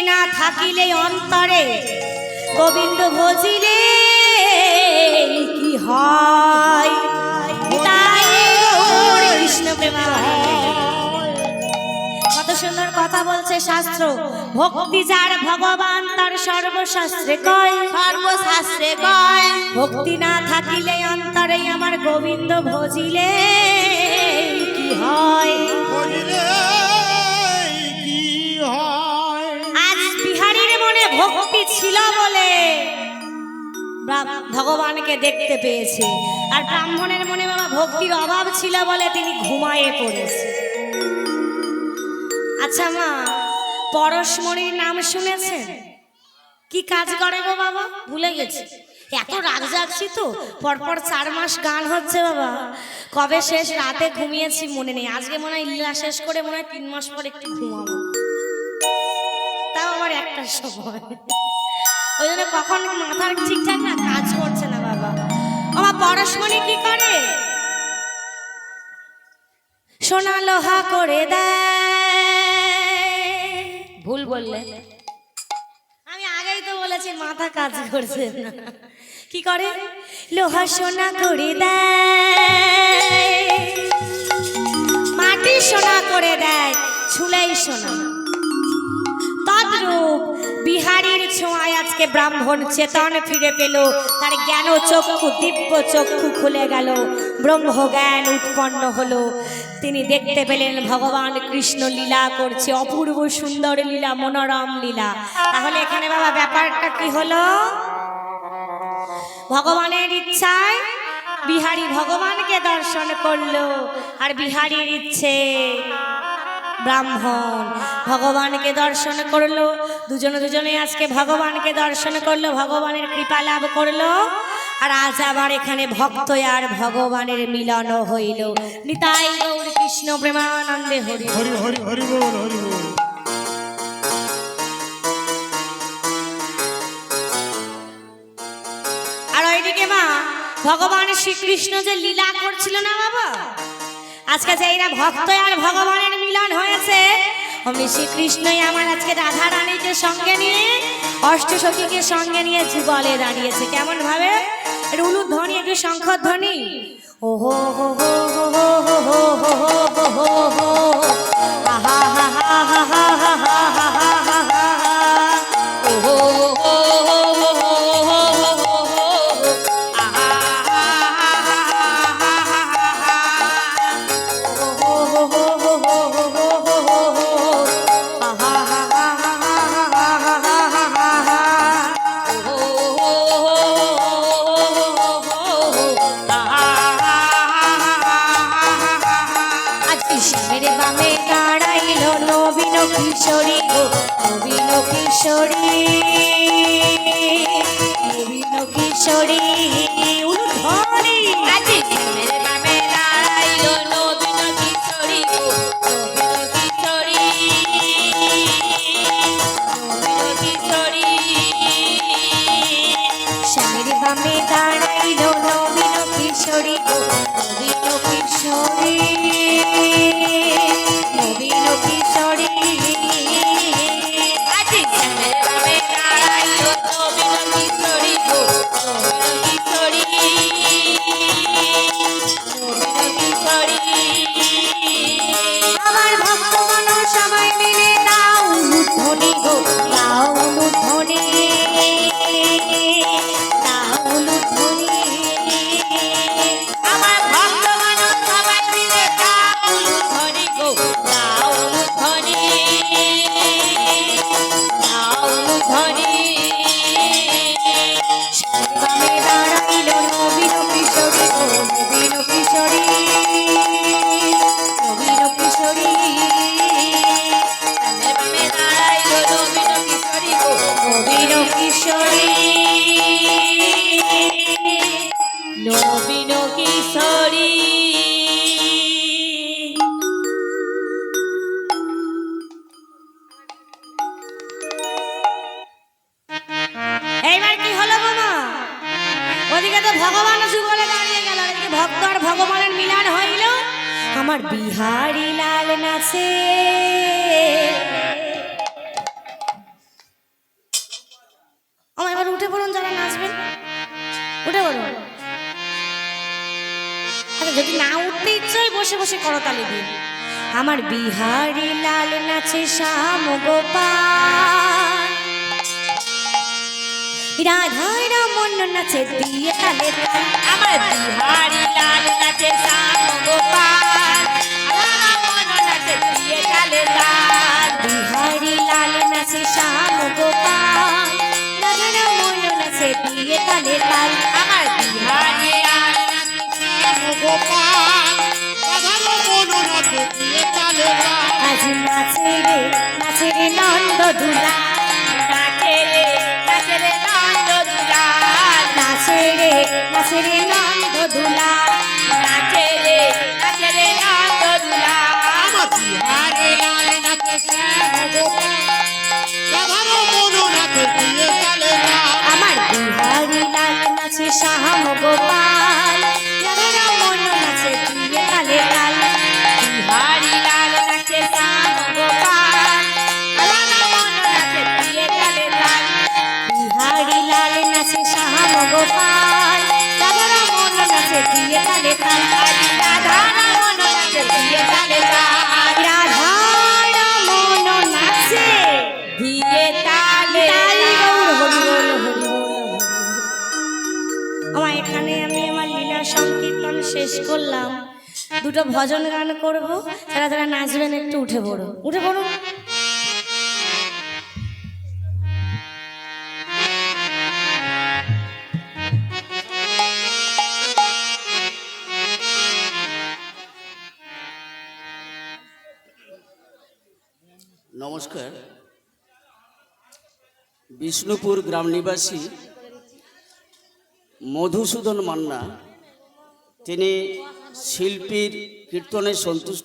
না থাকিলে অন্তরে গোবিন্দ ভজিলে কি হয়, তাই কৃষ্ণ প্রেম। কত সুন্দর কথা বলছে শাস্ত্র, ভক্তি যার ভগবান তার সর্বশাস্ত্রে কয়, সর্বশাস্ত্রে কয় ভক্তি না থাকিলে অন্তরে আমার গোবিন্দ ভজিলে কি হয়। বলিলে কি হয়? আজ বিহারীর মনে ভক্তি ছিল বলে ভগবানকে দেখতে পেয়েছে, আর ব্রাহ্মণের মনে বাবা ভক্তির অভাব ছিল বলে তিনি ঘুমায়ে পড়েছে। আচ্ছা মা, পরশমণির নাম শুনেছেন? কি কাজ করে গো বাবা? ভুলে গেছি, এত রাগ জাগছি তো, পরপর 4 মাস গান হচ্ছে বাবা, কবে শেষ রাতে ঘুমিয়েছি মনে নেই। আজকে মনে হয় লীলা শেষ করে মনে হয় 3 মাস পর একটু ঘুমাবো, তাও আমার একটা সময়, ওই জন্য কখন মাথার ঠিকঠাক না কাজ করছে না বাবা। আমার পরশমণি কি করে? সোনা লোহা করে দেয়। ভুল বললে, আমি আগেই তো বলেছি মাথা কাজ করছে না। কি করে? লোহা সোনা করে দেয়, মাটি সোনা করে দেয়, ছুলেই সোনা। তদ্রূপ বিহারীর ছোঁয়ায় আজকে ব্রাহ্মণ চেতন ফিরে পেল, তার জ্ঞান চক্ষু দিব্য চক্ষু খুলে গেল, ব্রহ্ম জ্ঞান উৎপন্ন হলো। তিনি দেখতে পেলেন ভগবান কৃষ্ণ লীলা করছে, অপূর্ব সুন্দর লীলা, মনোরম লীলা। তাহলে এখানে বাবা ব্যাপারটা কি হলো? ভগবানের ইচ্ছায় বিহারী ভগবানকে দর্শন করলো, আর বিহারীর ইচ্ছে ব্রাহ্মণ ভগবানকে দর্শন করলো। দুজনে আজকে ভগবানকে দর্শন করলো, ভগবানের কৃপা লাভ করলো, আর আজ আবার এখানে ভক্ত আর ভগবানের মিলন হইল। নিতাই গৌর কৃষ্ণ প্রেমানন্দে হরি হরি হরি হরি বল, হরি বল। আর ওইদিকে মা ভগবান শ্রীকৃষ্ণ যে লীলা করছিল না বাবা, আজকে যেইরা ভক্ত আর ভগবানের মিলন হয়েছে, অমনি শ্রীকৃষ্ণই আমার আজকে রাধা রানীকে সঙ্গে নিয়ে, অষ্টসখীকে সঙ্গে নিয়ে যুগলে দাঁড়িয়েছে। কেমন ভাবে? একটু উলুর ধ্বনি, একটু শঙ্খর ধ্বনি। ও হো হো হো হো হো হো হো হো হো হো হো, আহা হা হা হা হা হা হা হা হা হা হা, ও হো হো হো হো হো হো হো হো হো, আহা হা হা হা হা হা হা হা, ও হো হো হো হো হো হো হো হো হো, আহা হা হা হা হা হা হা হা হা হা, ও হো হো হো হো হো হো, আহা হা হা হা হা হা হা। আজ কৃষ্ণের বামে দাঁড়াইল নবীন কিশোরী গো, নবীন কিশোরী, নবীন কিশোরী উলুধ্বনি। আজ কৃষ্ণের বামে দাঁড়াইল নবীন কিশোরী গো, নবীন কিশোরী, নবীন কিশোরী, স্বামীর বামে দাঁড়াইল নবীন কিশোরী গো, নবীন কিশোরী, নবীন কিশোরী। আজ স্বামীর বামে দাঁড়াইল নবীন কিশোরী গো, নবীন কিশোরী, নবীন কিশোরী। আমার ভক্তগণ সবাই মিলে দাও উলুধ্বনি গো, দাও উলুধ্বনি, দাও উলুধ্বনি। আমার ভক্তগণ সবাই মিলে দাও উলুধ্বনি গো, দাও উলুধ্বনি, দাও উলুধ্বনি। বামে দাঁড়াইল নবীন কিশোরী গো, নবীন কিশোরী, নবীন কিশোরী, বামে দাঁড়াইল নবীন কিশোরী গো, নবীন কিশোরী, নবীন কিশোরী। এইবার কি হলো বাবা? ওদিকে তো ভগবান যুগলে দাঁড়িয়ে গেল, এদিকে ভক্ত আর ভগবানের মিলন হইল। আমার বিহারী লাল নাচে, আমার এবার উঠে পড়ুন যারা নাচবেন, উঠে পড়ুন। আচ্ছা যদি না উঠতে ইচ্ছে হয় বসে বসে করতালি দিন, আমার বিহারি লাল নাচে শ্যাম গোপাল, রাধা রমন নাচে দিয়ে তালে তাল, আমার বিহারি লাল নাচে শ্যাম গোপাল, রাধা রমন নাচে দিয়ে তালে তাল, বিহারি লাল নাচে শ্যাম গোপাল, রাধা রমন নাচে দিয়ে তালে তাল, আমার বিহারি লাল নাচে শ্যাম গোপাল, রাধা রমন নাচে দিয়ে তালে তাল, আজ নাচে রে নন্দ দুলা, নাচে রে নন্দ দুলা, নাচে রে নন্দ দুলা, নাচে রে নন্দ দুলা, আমার বিহারি লাল নাচে শ্যাম গোপাল, রাধা রমন নাচে দিয়ে তালে তাল, আমার বিহারি লাল নাচে শ্যাম গোপাল, রাধা রমন নাচে দিয়ে তালে তাল, বিহারি লাল নাচে শ্যাম গোপাল, রাধা রমন নাচে দিয়ে তালে তাল, বিহারি লাল নাচে শ্যাম গোপাল, রাধা রমন নাচে দিয়ে তালে তাল, আজ রাধা রমন নাচে দিয়ে তালে তাল, রাধা রমন নাচে দিয়ে তালে তাল। আমার এখানে আমি আমার লীলা সংকীর্তন শেষ করলাম, দুটো ভজন গান করব, যারা যারা নাচবেন একটু উঠে পড়ো, উঠে পড়ো। নমস্কার। বিষ্ণুপুর গ্রাম নিবাসী মধুসূদন মান্না, তিনি শিল্পীর কীর্তনে সন্তুষ্ট